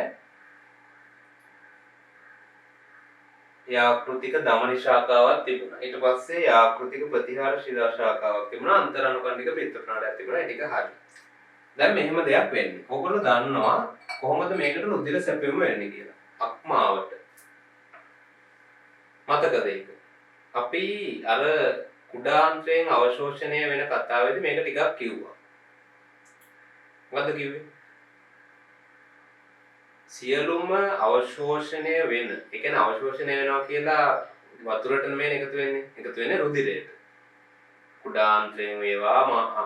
යාකෘතික දමනි ශාඛාවක් තිබුණා. ඊට පස්සේ යාකෘතික ප්‍රතිහාර ශිරා ශාඛාවක් තිබුණා. අන්තර් අනුකණ්ඩික පිත්ත ප්‍රණාලයක් තිබුණා. ඒ ටික හරි. දැන් මෙහෙම දෙයක් වෙන්නේ. ඔයගොල්ලෝ දන්නවා කොහොමද මේකට රුධිර සැපෙම වෙන්නේ කියලා. අක්මාවට. මතකද ඒක? අපි අර කුඩාන්ත්‍රයෙන් අවශෝෂණය වෙන කතාවේදී මේක ටිකක් කිව්වා. මොකද්ද කිව්වේ? සියලුම අවශෝෂණය වෙන. ඒ කියන්නේ අවශෝෂණය වෙනවා කියලා වතුරට නෙමෙයි එකතු වෙන්නේ. එකතු වෙන්නේ රුධිරයට. කුඩාන්ත්‍රයෙන් වේවා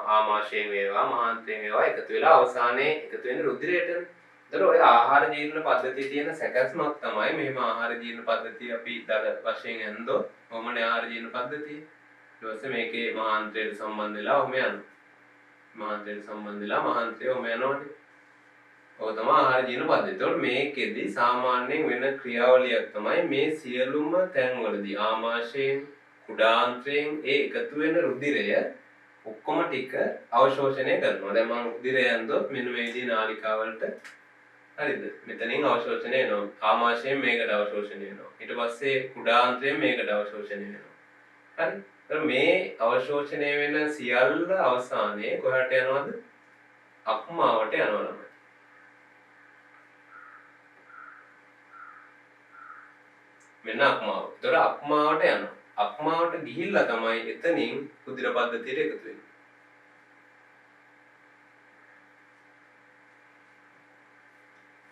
ආමාශයෙන් වේවා මහාන්ත්‍රයෙන් වේවා එකතු වෙලා අවසානයේ එකතු වෙන රුධිරයටනේ. ඒතර ඔය ආහාර ජීර්ණ පද්ධතියේ තියෙන සැකස්මක් තමයි මෙහෙම ආහාර ජීර්ණ පද්ධතිය අපි දල වශයෙන් යනදෝ කොහොමනේ ආහාර ජීර්ණ පද්ධතිය. ඊට පස්සේ මේකේ මහාන්ත්‍රයට සම්බන්ධ වෙලා ඔහම යනවා. මහාන්ත්‍රයට සම්බන්ධ වෙලා මහාන්ත්‍රය ඔහම යනවානේ. ඔය තමයි ආහාර ජීර්ණ පද්ධතිය. ඒතකොට මේකෙදි සාමාන්‍යයෙන් වෙන ක්‍රියාවලියක් තමයි මේ සියලුම තැන්වලදී ආමාශයෙන් කුඩාන්ත්‍රයෙන් ඒ එකතු වෙන රුධිරය ඔක්කොම ටික අවශෝෂණය කරනවා. දැන් මම රුධිරය යන්දොත් මෙන්න මේ විදිහේ නාලිකාවලට හරිද? මෙතනින් අවශෝෂණය වෙනවා. ආමාශයෙන් මේකට අවශෝෂණය වෙනවා. ඊට පස්සේ කුඩාන්ත්‍රයෙන් මේකට අවශෝෂණය වෙනවා. හරි? ඒතර මේ අවශෝෂණය වෙන සියල්ල අවසානයේ කොහාට යනවද? අක්මාවට යනවා ළමයි. මෙන්න අක්මාව. ඒතර අක්මාවට යනවා. අක්මාවට ගිහිල්ලා තමයි එතනින් රුධිර පද්ධතියට එකතු වෙන්නේ.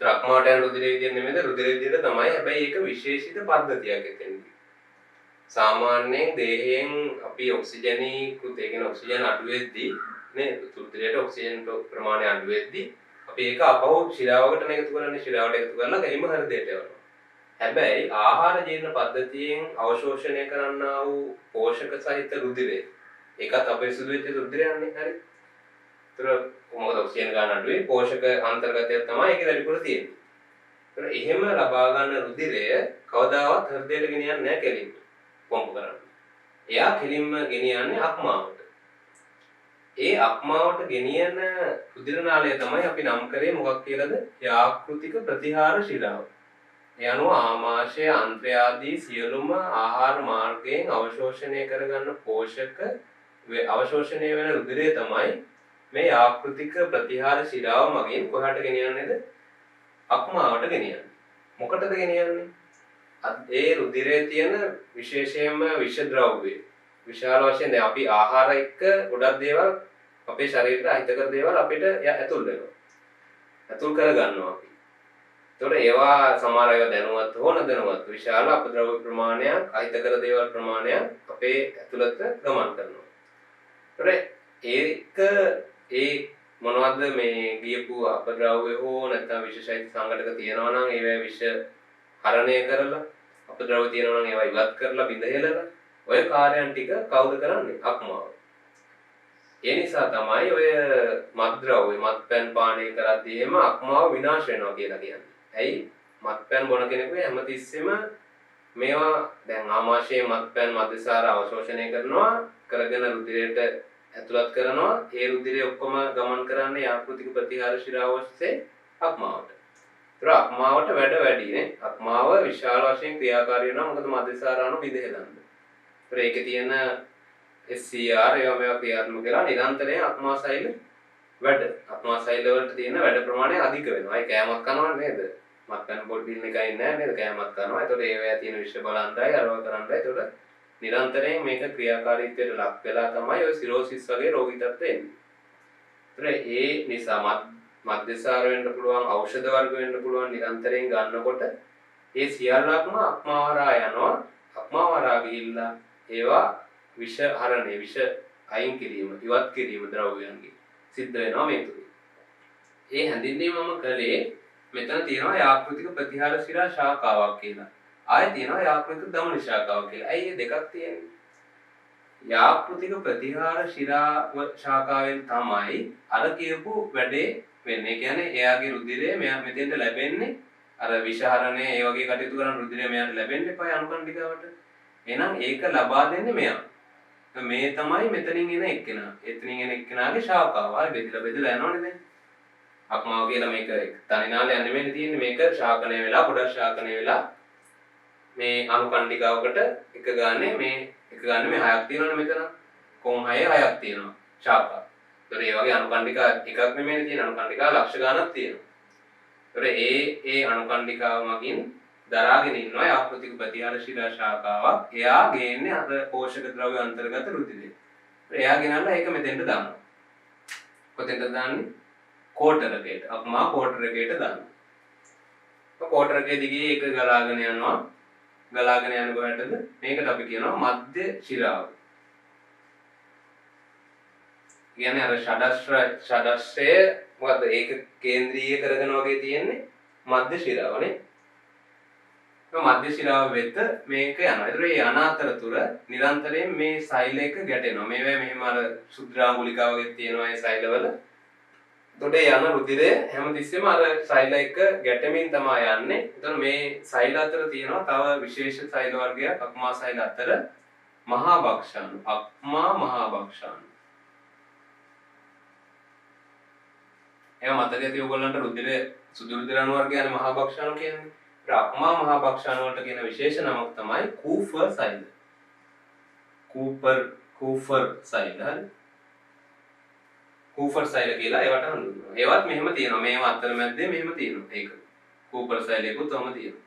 අක්මාවට යන රුධිර විදියට නෙමෙයිද රුධිර විදියට තමයි. හැබැයි ඒක විශේෂිත පද්ධතියක් එතනදී. සාමාන්‍යයෙන් දේහයෙන් අපි ඔක්සිජනීකృత ඒ කියන්නේ ඔක්සිජන් අඩු වෙද්දී නේ රුධිරයට ඔක්සිජන් ප්‍රමාණය අඩු වෙද්දී අපි ඒක අපහු ශිරාවකට එකතු කරන්නේ. ශිරාවට එකතු කරලා කෙලිම හෘදයට යවනවා. හැබැයි ආහාර ජීර්ණ පද්ධතියෙන් අවශෝෂණය කරන්නා වූ පෝෂක සහිත රුධිරය ඒකත් අපිරිසුදු වෙච්ච රුධිරයන්නේ. හරි. ඒතර මොකද ඔක්සිජන් ගන්න අඩුයි පෝෂක අන්තර්ගතයක් තමයි ඒකේ වැඩිපුර තියෙන්නේ. ඒතර එහෙම ලබා ගන්න රුධිරය කවදාවත් හෘදයට ගෙනියන්නේ නැහැ කෙලින්ම පොම්ප කරන්න. එයා කෙලින්ම ගෙනියන්නේ අක්මාවට. ඒ අක්මාවට ගෙනියන රුධිර නාලය තමයි අපි නම් කරේ මොකක් කියලාද? යාකෘතික ප්‍රතිහාර ශිරාව. ඒ අනුව ආමාශය අන්ත්‍රය ආදී සියලුම ආහාර මාර්ගයෙන් අවශෝෂණය කරගන්න පෝෂක අවශෝෂණය වෙන රුධිරය තමයි මේ යාකෘතික ප්‍රතිහාර ශිරාව මගින් කොහාට ගෙනියන්නේද? අක්මාවට ගෙනියන්නේ. මොකටද ගෙනියන්නේ? ඒ රුධිරයේ තියෙන විශේෂයෙන්ම විෂ ද්‍රව්‍ය විශාල වශයෙන් දැන් අපි ආහාර එක්ක ගොඩක් දේවල් අපේ ශරීරයට අහිතකර දේවල් අපිට ඇතුල් වෙනවා. ඇතුල් කරගන්නවා අපි. ඒතකොට ඒවා සමහර ඒවා දැනුවත් හෝ නොදැනුවත් විශාල අපද්‍රව්‍ය ප්‍රමාණයක් අහිතකර දේවල් ප්‍රමාණයක් අපේ ඇතුළත ගමන් කරනවා. ඒතකොට ඒ මොනවද මේ ගියපු අපද්‍රව්‍ය හෝ නැත්නම් විශේෂයිත සංඝටක තියෙනවා නම් ඒවා විෂ හරණය කරලා අපද්‍රව්‍ය තියෙනවා නම් ඒවා ඉවත් කරලා බිඳහෙලලා ඔය කාර්යයන් ටික කවුද කරන්නේ? අක්මාව. ඒ නිසා තමයි ඔය මත්ද්‍රව්‍ය මත්පැන් පානය කරද්දී එහෙම අක්මාව විනාශ වෙනවා කියලා කියන්නේ. ඇයි? මත්පැන් බොන කෙනෙකු හැමතිස්සෙම මේවා දැන් ආමාශයේ මත්පැන් මද්යසාර අවශෝෂණය කරනවා කරගෙන රුධිරයට ඇතුළත් කරනවා. ඒ රුධිරය ඔක්කොම ගමන් කරන්නේ යාකෘතික ප්‍රතිහාර ශිරාව ඔස්සේ අක්මාවට. ඒතර අක්මාවට වැඩ වැඩි නේ. අක්මාව විශාල වශයෙන් ක්‍රියාකාරී වෙනවා. මොකද මද්යසාර අණු බිඳහෙලන්න. ඒතර ඒකේ තියෙන SCR ඒවා මේවා ක්‍රියාත්මක කරලා නිරන්තරයෙන් අක්මා සෛල වැඩ අක්මා සෛල වලට තියෙන වැඩ ප්‍රමාණය අධික වෙනවා. ඒ කෑමක් කනවා නේද? මත්පැන් බොඩින් එකයි නෑ නේද? කෑමක් කනවා. ඒතකොට ඒවැය තියෙන විෂ බලන්දයි අරව කරන්නයි. ඒතකොට නිරන්තරයෙන් මේක ක්‍රියාකාරීත්වයට ලක් වෙලා තමයි ඔය සිරෝසිස් වගේ රෝගී තත්ත්ව එන්නේ. ඒතර ඒ නිසා මද්යසාර වෙන්න පුළුවන් ඖෂධ වර්ග වෙන්න පුළුවන් නිරන්තරයෙන් ගන්නකොට ඒ සියල්ලක්ම අක්මාවරා යනවා. අක්මාවරා ගිහිල්ලා ඒවා විෂ හරණය විෂ අයින් කිරීම ඉවත් කිරීම ද්‍රව්‍යයන්ගේ සිද්ධ වෙනවා මේ තුලින්. ඒ හැඳින්වීමම කලේ මෙතන තියෙනවා යාකෘතික ප්‍රතිහාර ශිරා ශාඛාවක් කියලා. ආයෙ තියෙනවා යාකෘතික දමන ශාඛාව කියලා. ඇයි මේ දෙකක් තියෙන්නේ? යාකෘතික ප්‍රතිහාර ශිරා ශාඛාවෙන් තමයි අර කියපු වැඩේ වෙන්නේ. ඒ කියන්නේ එයාගේ රුධිරය මෙයා මෙතෙන්ට ලැබෙන්නේ අර විෂ හරණය ඒ වගේ කටයුතු කරන රුධිරය මෙයාට ලැබෙන්න එපා අනුකණ්ඩිකාවට. එහෙනම් ඒක ලබා දෙන්නේ මෙයා. මේ තමයි මෙතනින් එන එක්කෙනා. එතනින් එන එක්කෙනාගේ ශාඛාව. හරි බෙදලා යනවනේ දැන්. අක්මාව කියලා මේක තනිනාලයක් නෙමෙයි තියෙන්නේ. මේක ශාකණය වෙලා පොඩක් ශාකණය වෙලා මේ අනුකණ්ඩිකාවකට එක ගානේ මේ හයක් තියෙනවනේ මෙතන. කොම් 6ක් තියෙනවා ශාඛා. ඒතර ඒ වගේ අනුකණ්ඩිකා එකක් නෙමෙයි තියෙන අනුකණ්ඩිකා ලක්ෂ ගණනක් තියෙනවා. ඒතර ඒ අනුකණ්ඩිකාව මගින් දරාගෙන ඉන්නවා යාකෘතික ප්‍රතිහාර ශිරා ශාඛාවක්. එයා ගේන්නේ අර පෝෂක ද්‍රව්‍ය අන්තර්ගත රුධිරය. එයා ගෙනල්ලා ඒක මෙතෙන්ට දානවා. කොතෙන්ද දාන්නේ? කෝටරකයට. අක්මා කෝටරකයට දානවා. කෝටරකයේ දිගේ ඒක ගලාගෙන යනවා. ගලාගෙන යන කොහටද? මේකට අපි කියනවා මධ්‍ය ශිරාව. කියන්නේ අර ෂඩශ්‍රය මොකද්ද ඒක කේන්ද්‍රීය කරගෙන වගේ තියෙන්නේ මධ්‍ය ශිරාවනේ. ඒ මධ්‍ය ශිරාව වෙත මේක යනවා. ඒතර මේ අනාතරතුර නිරන්තරයෙන් මේ සෛල එක ගැටෙනවා. මේවා මෙහෙම අර ශුද්‍රාංගුලිකා වගේ තියෙනවා මේ සෛලවල. එතකොට යන රුධිරය හැමතිස්සෙම අර සෛල එක ගැටෙමින් තමයි යන්නේ. එතකොට මේ සෛල අතර තියෙනවා තව විශේෂ සෛල වර්ගයක් අක්මා සෛල අතර මහා භක්ෂාණු. අක්මා මහා භක්ෂාණු. එහෙනම් මතක ඇති ඔයගොල්ලන්ට රුධිරය සුදු රුධිර අණු වර්ගයනේ මහා භක්ෂාණු කියන්නේ. අක්මා මහා භක්ෂාණු වලට කියන විශේෂ නමක් තමයි කූෆර් සෛල. කූෆර් සෛල හරි. කූෆර් සෛල කියලා ඒවට හඳුන්වනවා. ඒවත් මෙහෙම තියෙනවා. මේවා අතරමැද්දේ මෙහෙම තියෙනවා. ඒක කූෆර් සෛලයකුත් තවම තියෙනවා.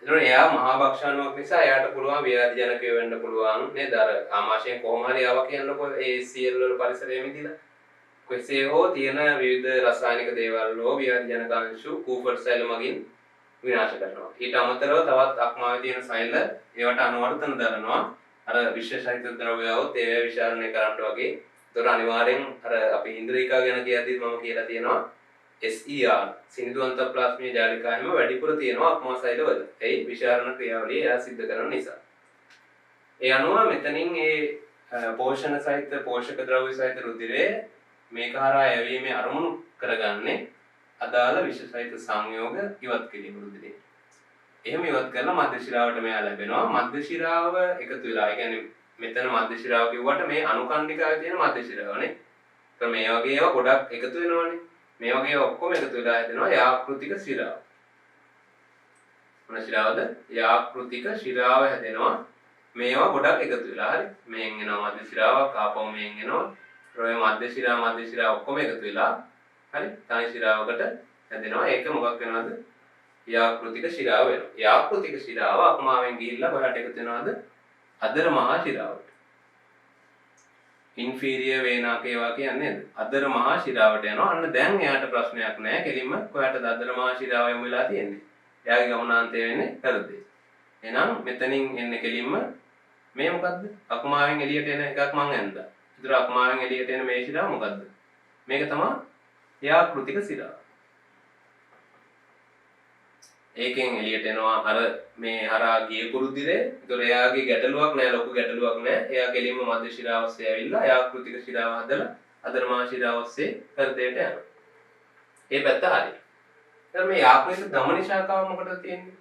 ඒතකොට එයා මහා භක්ෂාණුවක් නිසා එයාට පුළුවන් ව්‍යාධි ජනකය වෙන්න පුළුවන් නේද? අර ආමාශයෙන් කොහොම හරි ආවා කියනකො ඒ CL වල පරිසරයේ මිදිලා කෙසේ හෝ තියෙන විවිධ රසායනික දේවල් හෝ ව්‍යාධි ජනක අංශු කූෆර් සෛල මගින් විනාශ කරනවා. ඊට අමතරව තවත් අක්මාවේ තියෙන සෛල ඒවට අනුවර්තන දරනවා. අර විශේෂයිත ද්‍රව්‍යවොත් ඒවා විශාලනය කරන්න වගේ. ඒතර අනිවාර්යෙන් අර අපි ඉන්ද්‍රිකා ගැන කියද්දි මම කියලා තියෙනවා SER සිනිඳු අන්තර්ප්ලාස්මීය ජාලිකාවෙම වැඩිපුර තියෙනවා අක්මා සෛලවල. ඒ විශාලන ක්‍රියාවලිය එයා සිද්ධ කරන නිසා. ඒ අනුව මෙතනින් ඒ පෝෂණ සහිත පෝෂක ද්‍රව්‍ය සහිත රුධිරය මේක හරහා යැවීමේ අරමුණු කරගන්නේ අදාළ විෂ සහිත සංයෝග ඉවත් කිරීම රුධිරේ. එහෙම ඉවත් කරලා මධ්‍ය ශිරාවට මෙයා ලැබෙනවා. මධ්‍ය ශිරාව එකතු වෙලා. ඒ කියන්නේ මෙතන මධ්‍ය ශිරාව කිව්වට මේ අනුකණ්ඩිකාවේ තියෙන මධ්‍ය ශිරාවනේ. ඒත් මේ වගේ ඒවා ගොඩක් එකතු වෙනවනේ. මේ වගේ ඔක්කොම එකතු වෙලා හැදෙනවා යාකෘතික ශිරාව. මොන ශිරාවද? යාකෘතික ශිරාව හැදෙනවා. මේවා ගොඩක් එකතු වෙලා හරි. මෙහෙන් එනවා මධ්‍ය ශිරාවක්, ආපහු මෙහෙන් එනවා. ඒ මධ්‍ය ශිරාව ඔක්කොම එකතු වෙලා හරි තනි ශිරාවකට හැදෙනවා. ඒක මොකක් වෙනවද? යාකෘතික ශිරාව වෙනවා. යාකෘතික ශිරාව අක්මාවෙන් ගිහිල්ලා කොහාට එකතු වෙනවද? අදර මහා ශිරාවට. ඉන්ෆීරියර් වේනා කේවා කියන්නේ නේද? අදර මහා ශිරාවට යනවා. අන්න දැන් එයාට ප්‍රශ්නයක් නැහැ. කෙලින්ම කොහාටද අදර මහා ශිරාව යමු වෙලා තියෙන්නේ? එයාගේ ගමනාන්තය වෙන්නේ හෘදේ. එහෙනම් මෙතනින් එන්නේ කෙලින්ම මේ මොකද්ද? අක්මාවෙන් එළියට එන එකක් මං ඇන්දා. ඒතර අක්මාවෙන් එළියට එන මේ ශිරාව මොකද්ද? මේක තමයි යාකෘතික ශිරාව. ඒකෙන් එළියට එනවා අර මේ හරහා ගිය කුරුදිරේ. ඒතර එයාගේ ගැටලුවක් නැහැ, ලොකු ගැටලුවක් නැහැ. එයා කෙලින්ම මධ්‍ය ශිරාව ඔස්සේ ඇවිල්ලා යාකෘතික ශිරාව හදලා අදර්මා ශිරාව ඔස්සේ හෘදයට යනවා. ඒ පැත්ත හරියි. දැන් මේ යාකෘතික ධමනි ශාඛාව මොකටද තියෙන්නේ?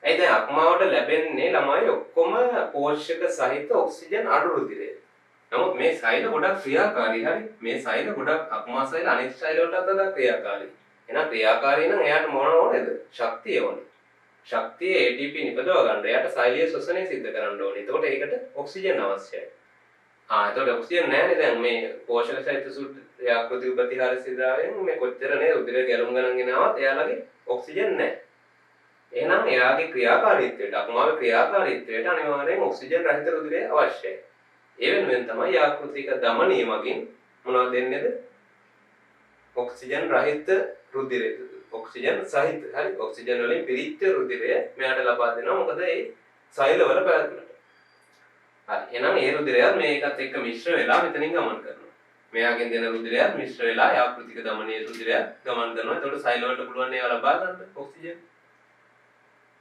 ඒ දැන් අක්මාවට ලැබෙන්නේ ළමයි ඔක්කොම පෝෂක සහිත ඔක්සිජන් අඩු රුධිරය. නමුත් මේ සෛල ගොඩක් ක්‍රියාකාරී හරි. මේ සෛල ගොඩක් අක්මා සෛල අනිත් සෛල වලට වඩා ක්‍රියාකාරී. එහෙනම් ක්‍රියාකාරී නම් එයාට මොන ඕනේද? ශක්තිය ඕනේ. ශක්තිය ATP නිපදව ගන්න. එයාට සෛලීය ශ්වසනය සිද්ධ කරන්න ඕනේ. එතකොට ඒකට ඔක්සිජන් අවශ්‍යයි. එතකොට ඔක්සිජන් නැහැනේ දැන් මේ පෝෂක සහිත යාකෘතික ප්‍රතිහාර සිද්ධාවෙන් මේ කොච්චර නේ උදේට ගැලුම් ගණන් ගෙනාවත් එයාලගේ ඔක්සිජන් නැහැ. එහෙනම් එයාගේ ක්‍රියාකාරීත්වයට අක්මාවේ ක්‍රියාකාරීත්වයට අනිවාර්යෙන් ඔක්සිජන් රහිත රුධිරය අවශ්‍යයි. ඒ වෙනුවෙන් තමයි යාකෘතික ධමනිය මගින් මොනවද දෙන්නේද? ඔක්සිජන් රහිත රුධිරය. ඔක්සිජන් සහිත හරි ඔක්සිජන් වලින් පිරිච්ච රුධිරය මෙයාට ලබා දෙනවා. මොකද ඒ සෛලවල පැවැත්මට. හරි. එහෙනම් ඒ රුධිරයත් මේකත් එක්ක මිශ්‍ර වෙලා මෙතනින් ගමන් කරනවා. මෙයාගෙන් දෙන රුධිරයත් මිශ්‍ර වෙලා යාකෘතික ධමනියේ රුධිරයත් ගමන් කරනවා. එතකොට සෛල වලට පුළුවන් ඒවා ලබා ගන්න ඔක්සිජන්.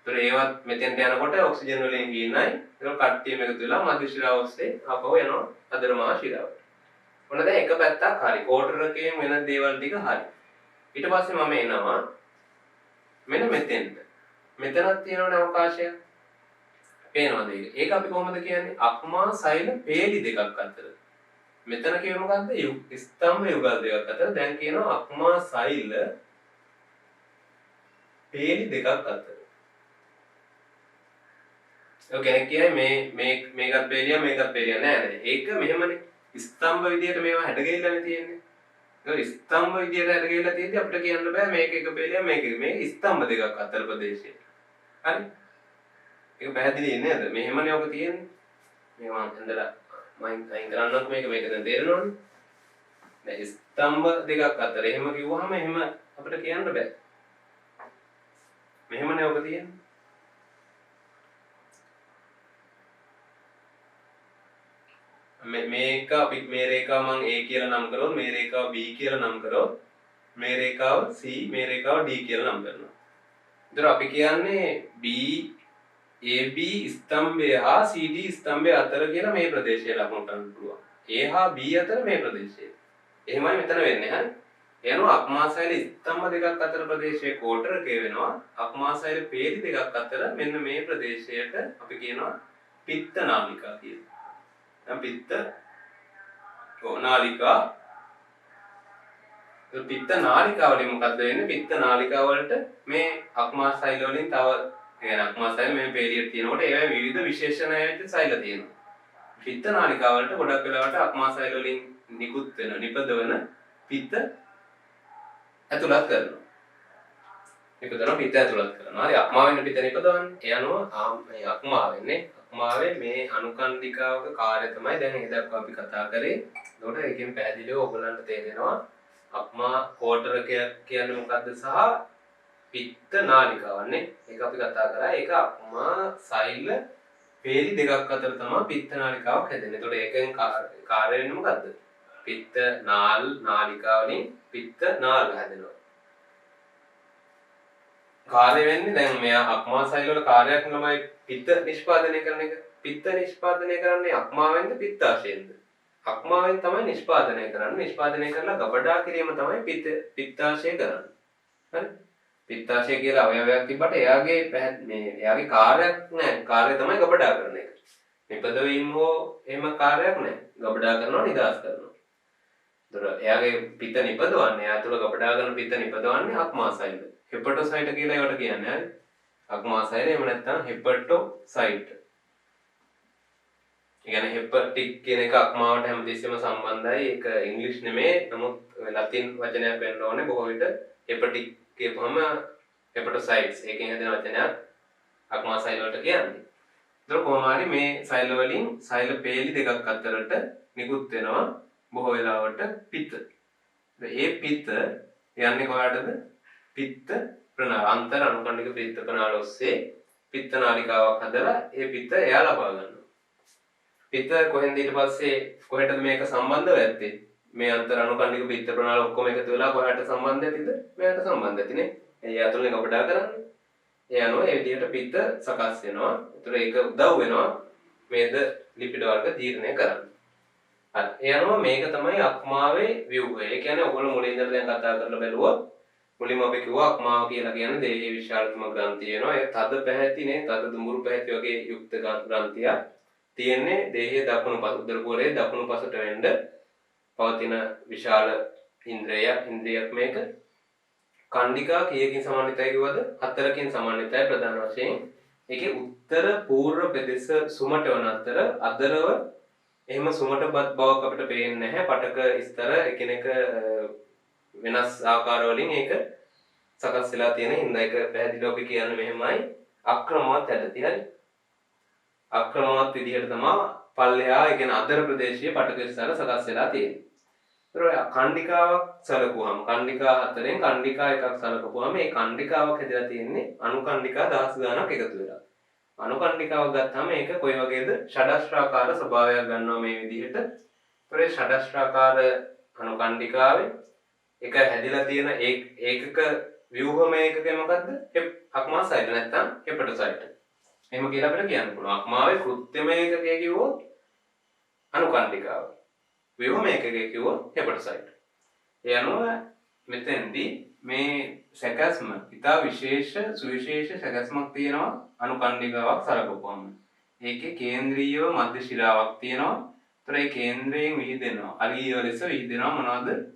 ඒතර ඒවත් මෙතෙන්ට යනකොට ඔක්සිජන් වලින් ගිනයි. ඒක කට්ටියම එකතු වෙලා මධ්‍ය ශිරාව ඔස්සේ ආපහු යනවා අදර මහා ශිරාවට. ඔන්න දැන් එක පැත්තක් හරි. කෝටර් එකෙන් වෙන දේවල් ටික හරි. ඊට පස්සේ මම එනවා මෙන්න මෙතෙන්ට. මෙතනක් තියෙනවනේ අවකාශය. පේනවද ඒක? ඒක අපි කොහොමද කියන්නේ? අක්මා සෛල පේලි දෙකක් අතර. මෙතන කියව මොකද්ද? ස්තම්භ යුගල් දෙකක් අතර. දැන් කියනවා අක්මා සෛල පේලි දෙකක් අතර. ඔය කෙනෙක් කියයි මේකත් පේලිය මේකත් පේලිය නෑ නෑ. ඒක මෙහෙමනේ. ස්තම්භ විදියට මේවා හැඩගැහිලානේ තියෙන්නේ. ඒක ස්තම්භ විදියට හැඩගැහිලා තියෙද්දි අපිට කියන්න බෑ මේක එක පේලිය මේක ස්තම්භ දෙකක් අතර ප්‍රදේශය. හරි? ඒක පැහැදිලි නේද? මෙහෙමනේ ඔක තියෙන්නේ. මේවා හන්දලා මම අයින් කරන්නත් මේක දැන් තේරෙනවනේ. දැන් ස්තම්භ දෙකක් අතර එහෙම කිව්වහම එහෙම අපිට කියන්න බෑ. මෙහෙමනේ ඔක තියෙන්නේ. මේක අපි මේ රේඛාව මම A කියලා නම් කරොත් මේ රේඛාව B කියලා නම් කරොත් මේ රේඛාව C මේ රේඛාව D කියලා නම් කරනවා. ඒතර අපි කියන්නේ B AB ස්තම්භය හා CD ස්තම්භය අතර කියලා මේ ප්‍රදේශය ලකුණු ගන්න පුළුවන්. A හා B අතර මේ ප්‍රදේශය. එහෙමයි මෙතන වෙන්නේ හරි. එනවා අක්මාසයිල ස්තම්භ දෙකක් අතර ප්‍රදේශයේ කෝටරකේ වෙනවා. අක්මාසයිල පේලි දෙකක් අතර මෙන්න මේ ප්‍රදේශයට අපි කියනවා පිත්ත නාලිකා කියලා. දැන් පිත්ත නාලිකා පිත්ත නාලිකා වලින් මොකද්ද වෙන්නේ? පිත්ත නාලිකා වලට මේ අක්මාසයිල වලින් තව කියන අක්මාසයිල මේ පේලියට තියෙනකොට ඒවා විවිධ විශේෂණ වෙච්ච සෛල තියෙනවා. පිත්ත නාලිකා වලට ගොඩක් වෙලාවට අක්මාසයිල වලින් නිකුත් වෙන නිපදවන පිත්ත ඇතුළත් කරනවා. නිපදවන පිත්ත ඇතුළත් කරනවා. හරි අක්මා වෙන පිත්ත නිපදවන්නේ. ඒ අනුව මේ අක්මා වෙන්නේ අක්මාවේ මේ අනුකණ්ඩිකාවක කාර්යය තමයි දැන් ඒ දක්වා අපි කතා කරේ. ඒකට ඒකෙන් පැහැදිලිව ඔයගලන්ට තේරෙනවා අක්මා කෝටරකයක් කියන්නේ මොකද්ද සහ පිත්ත නාලිකාවන්නේ. ඒක අපි කතා කරා. ඒක අක්මා සෛල පේලි දෙකක් අතර තමයි පිත්ත නාලිකාවක් හැදෙන්නේ. ඒතකොට ඒකෙන් කාර්ය වෙන්නේ මොකද්ද? පිත්ත නාලිකා වලින් පිත්ත නාල හැදෙනවා. කාර්ය වෙන්නේ දැන් මෙයා අක්මා සෛල වල කාර්යයක් තමයි පිත්ත නිෂ්පාදනය කරන එක. පිත්ත නිෂ්පාදනය කරන්නේ අක්මාවෙන්ද පිත්තාශයෙන්ද? අක්මාවෙන් තමයි නිෂ්පාදනය කරන්නේ. නිෂ්පාදනය කරලා ගබඩා කිරීම තමයි පිත්තාශය කරන්නේ. හරි? පිත්තාශය කියලා අවයවයක් තිබ්බට එයාගේ කාර්යයක් නැහැ. කාර්යය තමයි ගබඩා කරන එක. නිපදවීම හෝ එහෙම කාර්යයක් නැහැ. ගබඩා කරනවා නිදාස් කරනවා. ඒතර එයාගේ පිත්ත නිපදවන්නේ එයා තුළ ගබඩා කරන පිත්ත නිපදවන්නේ අක්මාසයිල. හෙපටෝසයිට කියලා ඒවට කියන්නේ. හරි? අක්මාසයිල එහෙම නැත්නම් හෙපටෝසයිට. ඒ කියන්නේ හෙපටික් කියන එක අක්මාවට හැමතිස්සෙම සම්බන්ධයි. ඒක ඉංග්‍රීසි නෙමෙයි. නමුත් ලතින් වචනයක් වෙන්න ඕනේ. බොහෝ විට හෙපටික් කියපුවම හෙපටෝසයිට්ස් ඒකෙන් හැදෙන වචනයක් අක්මාසයිල වලට කියන්නේ. ඒතර කොහොම හරි මේ සෛල වලින් සෛල පේලි දෙකක් අතරට නිකුත් වෙනවා බොහෝ වෙලාවට පිත්ත. ඒ පිත්ත යන්නේ කොහාටද? පිත්ත ප්‍රනාල අන්තර් අනුකණ්ඩික පිත්ත ප්‍රනාල ඔස්සේ පිත්ත නාලිකාවක් හදලා ඒ පිත්ත එයා ලබා ගන්නවා. පිත්ත කොහෙන්ද ඊට පස්සේ කොහෙටද මේක සම්බන්ධව ඇත්තේ? මේ අන්තර් අනුකණ්ඩික පිත්ත ප්‍රනාල ඔක්කොම එකතු වෙලා කොහාට සම්බන්ධ ඇතිද? මෙයාට සම්බන්ධ ඇතිනේ. එයා තුලින් ගබඩා කරන්නේ. ඒ අනුව ඒ විදිහට පිත්ත සකස් වෙනවා. ඒතර ඒක උදව් වෙනවා මේද ලිපිඩ වර්ග තීරණය කරන්න. හරි. ඒ අනුව මේක තමයි අක්මාවේ ව්‍යුහය. ඒ කියන්නේ ඔයගොල්ලෝ මුලින් ඉඳලා දැන් කතා කරලා බැලුවොත් මුලින්ම අපි කිව්වා අක්මාව කියලා කියන්නේ දේහයේ විශාලතම ග්‍රන්ථිය වෙනවා. ඒ තද පැහැතිනේ, තද දුඹුරු පැහැති වගේ යුක්ත ග්‍රන්ථියක් තියෙන්නේ දේහයේ දකුණු පස උදර පුරේ දකුණු පසට වෙන්න පවතින විශාල ඉන්ද්‍රියක් මේක. කණ්ඩිකා කීයකින් සමන්විතයි කිව්වද? 4කින් සමන්විතයි ප්‍රධාන වශයෙන්. ඒකේ උත්තර පූර්ව ප්‍රදේශ සුමට වන අතර අදරව එහෙම සුමටපත් බවක් අපිට පේන්නේ නැහැ. පටක ස්තර එකිනෙක වෙනස් ආකාර වලින් ඒක සකස් වෙලා තියෙන හින්දා ඒක පැහැදිලිව අපි කියන්නේ මෙහෙමයි. අක්‍රමවත් ඇටති හරි. අක්‍රමවත් විදිහට තමයි පල්ලෙහා ඒ කියන්නේ අදර ප්‍රදේශයේ පටක ස්තර සකස් වෙලා තියෙන්නේ. කණ්ඩිකාවක් සලකුවම කණ්ඩිකා හතරෙන් කණ්ඩිකා එකක් සලකුවම මේ කණ්ඩිකාවක් හැදලා තියෙන්නේ අනුකණ්ඩිකා දහස් ගණනක් එකතු වෙලා. අනුකණ්ඩිකාවක් ගත්තාම ඒක කොයි වගේද? ෂඩස්ත්‍රාකාර ස්වභාවයක් ගන්නවා මේ විදිහට. ඒතර ෂඩස්ත්‍රාකාර අනුකණ්ඩිකාවේ එක හැදිලා තියෙන ඒකක ව්‍යුහම ඒකකේ මොකද්ද? අක්මාසයිට නැත්නම් හෙපටෝසයිට. එහෙම කියලා අපිට කියන්න පුළුවන්. අක්මාවේ කෘත්‍යම ඒකකයේ කිව්වොත් අනුකණ්ඩිකාව. ව්‍යුහම ඒකකයේ කිව්වොත් හෙපටෝසයිට. ඒ අනුව මෙතෙන්දී මේ සැකස්ම ඉතා සුවිශේෂ සැකස්මක් තියෙනවා අනුකණ්ඩිකාවක් සලකපුවම. ඒකේ කේන්ද්‍රීයව මධ්‍ය ශිරාවක් තියෙනවා. ඒතර ඒ කේන්ද්‍රයෙන් විහිදෙනවා. අලීය ලෙස විහිදෙනවා මොනවද?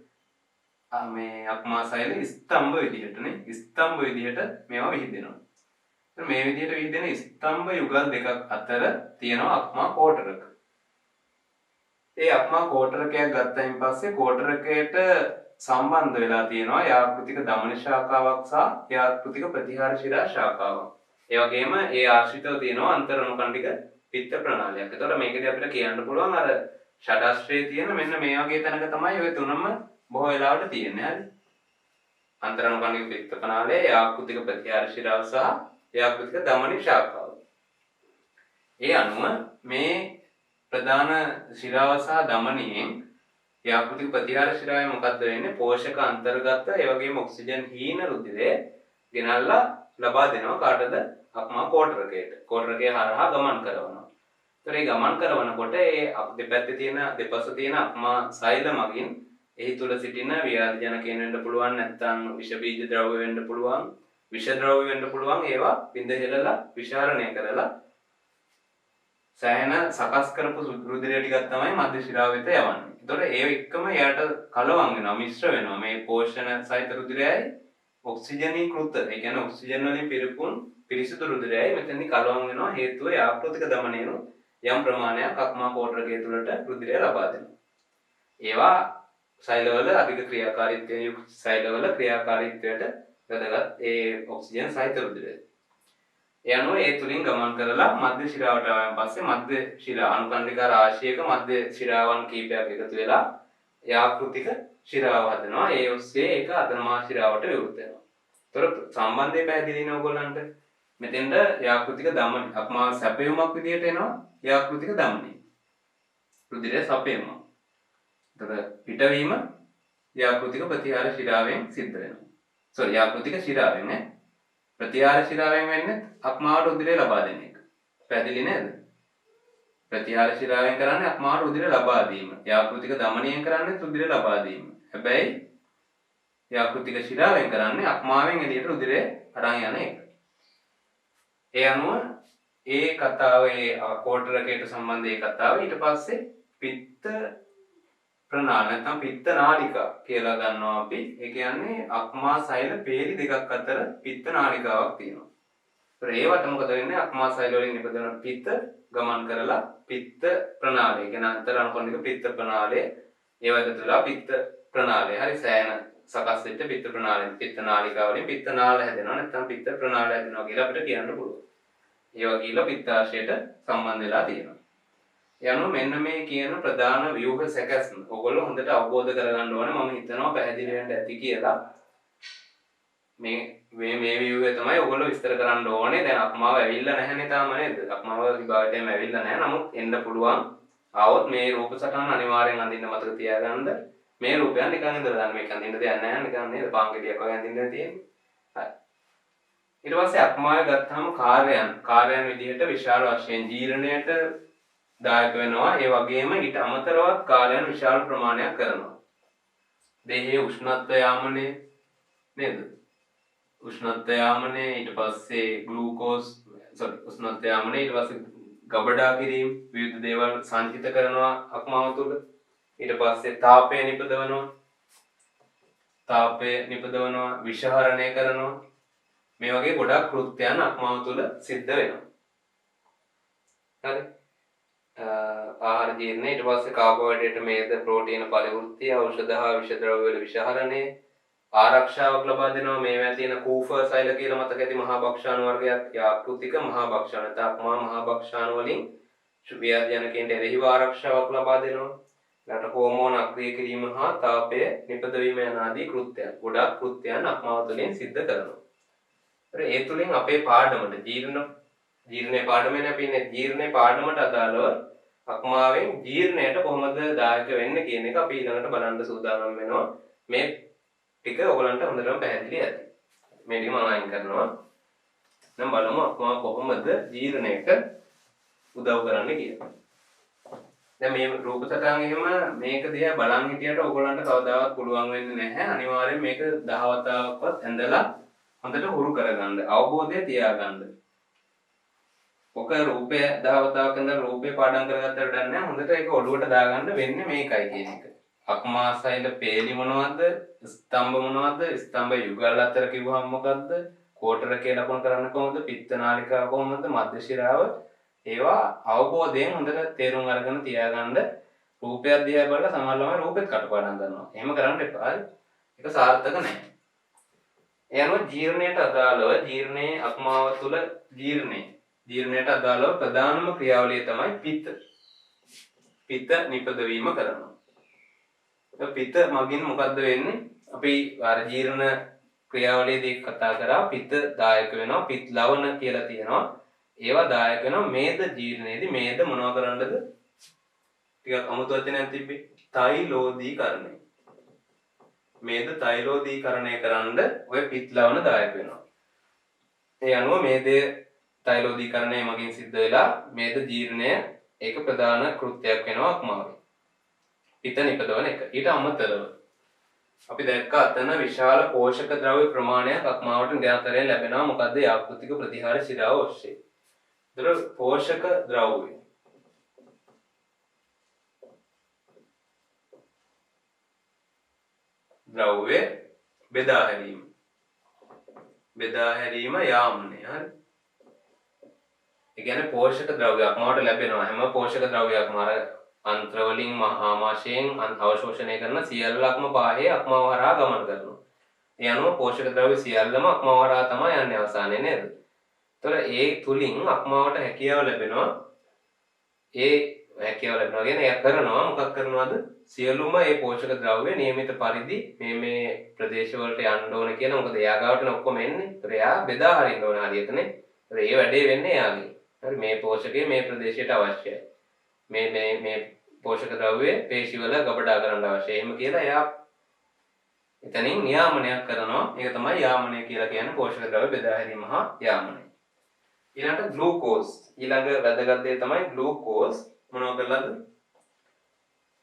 මේ අක්මාසයිල ස්තම්භ විදිහටනේ. ස්තම්භ විදිහට මේවා විහිදෙනවා. ඒතර මේ විදිහට විහිදෙන ස්තම්භ යුගල් දෙකක් අතර තියෙනවා අක්මා කෝටරක. ඒ අක්මා කෝටරකයක් ගත්තයින් පස්සේ කෝටරකයට සම්බන්ධ වෙලා තියෙනවා යාකෘතික දමන ශාඛාවක් සහ යාකෘතික ප්‍රතිහාර ශිරා ශාඛාවක්. ඒ වගේම ඒ ආශ්‍රිතව තියෙනවා අන්තර් අනුකණ්ඩික පිත්ත ප්‍රණාලයක්. ඒතකොට මේකදී අපිට කියන්න පුළුවන් අර ෂඩස්ත්‍රයේ තියෙන මෙන්න මේ වගේ තැනක තමයි ඔය තුනම බොහෝ වෙලාවට තියෙන්නේ. හරි. අන්තර් අනුකණ්ඩික පිත්ත ප්‍රණාලය, යාකෘතික ප්‍රතිහාර ශිරාව සහ යාකෘතික දමන ශාඛාව. ඒ අනුව මේ ප්‍රධාන ශිරාව සහ ධමනියෙන් යාකෘතික ප්‍රතිහාර ශිරාවේ මොකද්ද වෙන්නේ? පෝෂක අන්තර්ගත ඒ වගේම ඔක්සිජන් හීන රුධිරය ගෙනල්ලා ලබා දෙනවා කාටද? අක්මා කෝටරකයට. කෝටරකය හරහා ගමන් කරනවා. ඒතර ඒ ගමන් කරනකොට ඒ දෙපැත්තේ තියෙන දෙපස තියෙන අක්මා සෛල මගින් එහි තුල සිටින ව්‍යාධි ජනකයන් වෙන්න පුළුවන්, නැත්නම් විෂ බීජ ද්‍රව්‍ය වෙන්න පුළුවන්, විෂ ද්‍රව්‍ය වෙන්න පුළුවන්. ඒවා බිඳ හෙලලා විෂාරණය කරලා සෑහෙන සකස් කරපු රුධිරය ටිකක් තමයි මධ්‍ය ශිරාව වෙත යවන්නේ. ඒතකොට ඒ එක්කම එයාට කලවම් වෙනවා, මිශ්‍ර වෙනවා. මේ පෝෂණ සහිත රුධිරයයි ඔක්සිජනීකృత, ඒ කියන්නේ ඔක්සිජන් වලින් පිරිසිදු රුධිරයයි මෙතනදී කලවම් වෙනවා. හේතුව යාපෘතික දමනයෙන් යම් ප්‍රමාණයක් අක්මා කෝටරකය තුළට රුධිරය ලබා දෙනවා. ඒවා සෛලවල අධික ක්‍රියාකාරීත්වයෙන් යුක්ත සෛලවල ක්‍රියාකාරීත්වයට වැදගත් ඒ ඔක්සිජන් සහිත රුධිරය. ඒ අනුව ඒ තුලින් ගමන් කරලා මධ්‍ය ශිරාවට ආවන් පස්සේ මධ්‍ය ශිරා අනුකණ්ඩිකා රාශියක මධ්‍ය ශිරාවන් කීපයක් එකතු වෙලා යාකෘතික ශිරාව හදනවා. ඒ ඔස්සේ ඒක අධර්මා ශිරාවට විවෘත වෙනවා. ඒතර සම්බන්ධය පැහැදිලි නේ ඔයගොල්ලන්ට. මෙතෙන්ද යාකෘතික දමනි අක්මා සැපයුමක් විදියට එනවා යාකෘතික දමනි. රුධිරය සැපයුම. ඒතර පිටවීම යාකෘතික ප්‍රතිහාර ශිරාවෙන් සිද්ධ වෙනවා. යාකෘතික ශිරාවෙන් නේ ප්‍රතිහාර ශිරාවෙන් වෙන්නේ අක්මාවට රුධිරය ලබා දෙන එක. පැහැදිලි නේද? ප්‍රතිහාර ශිරාවෙන් කරන්නේ අක්මාවට රුධිරය ලබා දීම. යාකෘතික දමනයෙන් කරන්නේ රුධිරය ලබා දීම. හැබැයි යාකෘතික ශිරාවෙන් කරන්නේ අක්මාවෙන් එළියට රුධිරය අරන් යන එක. ඒ අනුව ඒ කතාවේ කෝටරකයට සම්බන්ධ ඒ කතාව ඊට පස්සේ පිත්ත ප්‍රනාල නැත්නම් පිත්ත නාලිකා කියලා ගන්නවා අපි. ඒ කියන්නේ අක්මා සෛල පේලි දෙකක් අතර පිත්ත නාලිකාවක් තියෙනවා. ඒවට මොකද වෙන්නේ? අක්මා සෛල වලින් නිපදවන පිත්ත ගමන් කරලා පිත්ත ප්‍රනාලය කියන අන්තරානුකෝණික පිත්ත ප්‍රනාලය ඒවට තුලා පිත්ත ප්‍රනාලය හරි සෑහෙන සකස් වෙච්ච පිත්ත ප්‍රනාලය පිත්ත නාලිකාව වලින් පිත්ත නාල හැදෙනවා නැත්නම් පිත්ත ප්‍රනාලය හැදෙනවා කියලා අපිට කියන්න පුළුවන්. ඒවා කියලා පිත්තාශයට සම්බන්ධ වෙලා තියෙනවා. යනු මෙන්න මේ කියන ප්‍රධාන ව්‍යුහ සැකස්ම ඔයගොල්ලෝ හොඳට අවබෝධ කරගන්න ඕනේ. මම හිතනවා පැහැදිලි වෙන්න ඇති කියලා. මේ ව්‍යුහය තමයි ඔයගොල්ලෝ විස්තර කරන්න ඕනේ. දැන් අක්මාව ඇවිල්ලා නැහැනේ තාම නේද? අක්මාව විභාගයටම ඇවිල්ලා නැහැ. නමුත් එන්න පුළුවන්. ආවොත් මේ රූප සටහන අනිවාර්යෙන් අඳින්න මතක තියාගන්න. මේ රූපයන් නිකන් ඉඳලා දාන්න. මේක අඳින්න දෙයක් නැහැ. නිකන් නේද? පාංගෙඩියක් වගේ අඳින්න තියෙන්නේ. හරි. ඊට පස්සේ අක්මාව ගත්තාම කාර්යයන් විදිහට විශාල වශයෙන් ජීර්ණයට දායක වෙනවා. ඒ වගේම ඊට අමතරව කාර්යයන් විශාල ප්‍රමාණයක් කරනවා. දෙහි උෂ්ණත්වය යාමනය නේද? උෂ්ණත්වය යාමනය ඊට පස්සේ උෂ්ණත්වය යාමනය ඊට පස්සේ ගබඩා කිරීම විවිධ දේවල් සංචිත කරනවා අක්මාව තුළ. ඊට පස්සේ තාපය නිපදවනවා විෂහරණය කරනවා. මේ වගේ ගොඩක් කෘත්‍යයන් අක්මාව තුළ සිද්ධ වෙනවා. හරි. ආහාර ජීර්ණය ඊට පස්සේ කාබෝහයිඩ්‍රේට් මේද ප්‍රෝටීන පරිවෘත්තිය ඖෂධ හා විෂ ද්‍රව්‍ය වල විෂහරණය ආරක්ෂාවක් ලබා දෙනවා. මේවා තියෙන කූෆර් සෛල කියලා මතක ඇති මහා භක්ෂාණු වර්ගයක් යාකෘතික මහා භක්ෂාණු තක්මා මහා භක්ෂාණු වලින් ව්‍යාධිජනකයන්ට එරෙහිව ආරක්ෂාවක් ලබා දෙනවා. ඊට හෝමෝන අක්‍රිය කිරීම හා තාපය නිපදවීම යන ආදී කෘත්‍යයන් ගොඩක් කෘත්‍යයන් අක්මාව තුළින් සිද්ධ කරනවා. ඒ තුළින් අපේ පාඩමට ජීර්ණයේ පාඩමනේ අපි ඉන්නේ. ජීර්ණයේ පාඩමට අදාළව අක්මාවෙන් ජීර්ණයට කොහොමද දායක වෙන්නේ කියන එක අපි ඊළඟට බලන්න සූදානම් වෙනවා. මේ ටික ඔයගලන්ට හොඳටම පැහැදිලි ඇති. මේ ටික මම අයින් කරනවා. දැන් බලමු අක්මාව කොහොමද ජීර්ණයට උදව් කරන්නේ කියලා. දැන් මේ රූප සටහන් එහෙම මේක දිහා බලන් හිටියට ඔයගලන්ට කවදාවත් පුළුවන් වෙන්නේ නැහැ. අනිවාර්යෙන් මේක 10 වතාවක්වත් ඇඳලා හොඳට හුරු කරගන්න. අවබෝධය තියාගන්න. ඔක රූපය 10 වතාවක් ඉඳන් රූපේ පාඩම් කරගත්තට වැඩක් නැහැ. හොඳට ඒක ඔළුවට දාගන්න වෙන්නේ මේකයි කියන එක. අක්මා සෛල පේලි මොනවද? ස්තම්භ මොනවද? ස්තම්භ යුගල් අතර කිව්වහම මොකද්ද? කෝටරකේ ලකුණු කරන්නේ කොහොමද? පිත්ත නාලිකාව කොහොමද? මධ්‍ය ශිරාව ඒවා අවබෝධයෙන් හොඳට තේරුම් අරගෙන තියාගන්න. රූපයක් දිහා බලලා සමහරවම රූපෙත් කටපාඩම් කරනවා. එහෙම කරන්න එපා. ඒක සාර්ථක නැහැ. ඒ අනුව ජීර්ණයට අදාළව ජීර්ණයේ අක්මාව තුළ ජීර්ණයට අදාළව ප්‍රධානම ක්‍රියාවලිය තමයි පිත්ත නිපදවීම කරනවා. පිත්ත මගින් මොකද්ද වෙන්නේ? අපි අර ජීර්ණ ක්‍රියාවලියේදී කතා කරා පිත්ත දායක වෙනවා. පිත් ලවණ කියලා තියෙනවා. ඒවා දායක වෙනවා මේද ජීර්ණයේදී. මේද මොනව කරන්නද? ටිකක් අමුතු වචනයක් තිබ්බේ. තෛලෝදීකරණය. මේද තෛලෝදීකරණය කරන්න ඔය පිත්ලවන දායක වෙනවා. ඒ අනුව මේද තෛලෝදීකරණය මගින් සිද්ධ වෙලා මේද ජීර්ණය ඒක ප්‍රධාන කෘත්‍යයක් වෙනවා අක්මාවේ. පිත නිපදවන එක. ඊට අමතරව අපි දැක්ක අතන විශාල පෝෂක ද්‍රව්‍ය ප්‍රමාණයක් අක්මාවට නිරන්තරයෙන් ලැබෙනවා. මොකද්ද? යාපෘතික ප්‍රතිහාර ශිරාව ඔස්සේ. ඒතර පෝෂක ද්‍රව්‍ය බෙදා හැරීම. බෙදා හැරීම යාමනය. හරි. ඒ කියන්නේ පෝෂක ද්‍රව්‍ය අක්මාවට ලැබෙනවා. හැම පෝෂක ද්‍රව්‍යයක්ම අර අන්ත්‍ර වලින් ආමාශයෙන් අවශෝෂණය කරන සියල්ලක්ම පාහේ අක්මාව හරහා ගමන් කරනවා. ඒ අනුව පෝෂක ද්‍රව්‍ය සියල්ලම අක්මාව හරහා තමයි යන්නේ අවසානයේ නේද? ඒතර ඒ තුලින් අක්මාවට හැකියාව ලැබෙනවා. ඒ හැකියාව ලැබෙනවා කියන්නේ එයා කරනවා මොකක් කරනවද? සියලුම ඒ පෝෂක ද්‍රව්‍ය නියමිත පරිදි මේ ප්‍රදේශ වලට යන්න ඕන කියන මොකද එයා ගාවට ඔක්කොම එන්නේ. ඒතර එයා බෙදා හරින්න ඕන හරියටනේ. ඒතර ඒ වැඩේ වෙන්නේ එයාගේ. හරි මේ පෝෂකය මේ ප්‍රදේශයට අවශ්‍යයි. මේ පෝෂක ද්‍රව්‍ය පේශිවල ගබඩා කරන්න අවශ්‍යයි. එහෙම කියලා එයා එතනින් නියාමනයක් කරනවා. ඒක තමයි යාමනය කියලා කියන්නේ පෝෂක ද්‍රව්‍ය බෙදා හැරීම හා යාමනය. ඊළඟට ග්ලූකෝස්. ඊළඟ වැදගත් දේ තමයි ග්ලූකෝස්. මොනව කරලාද?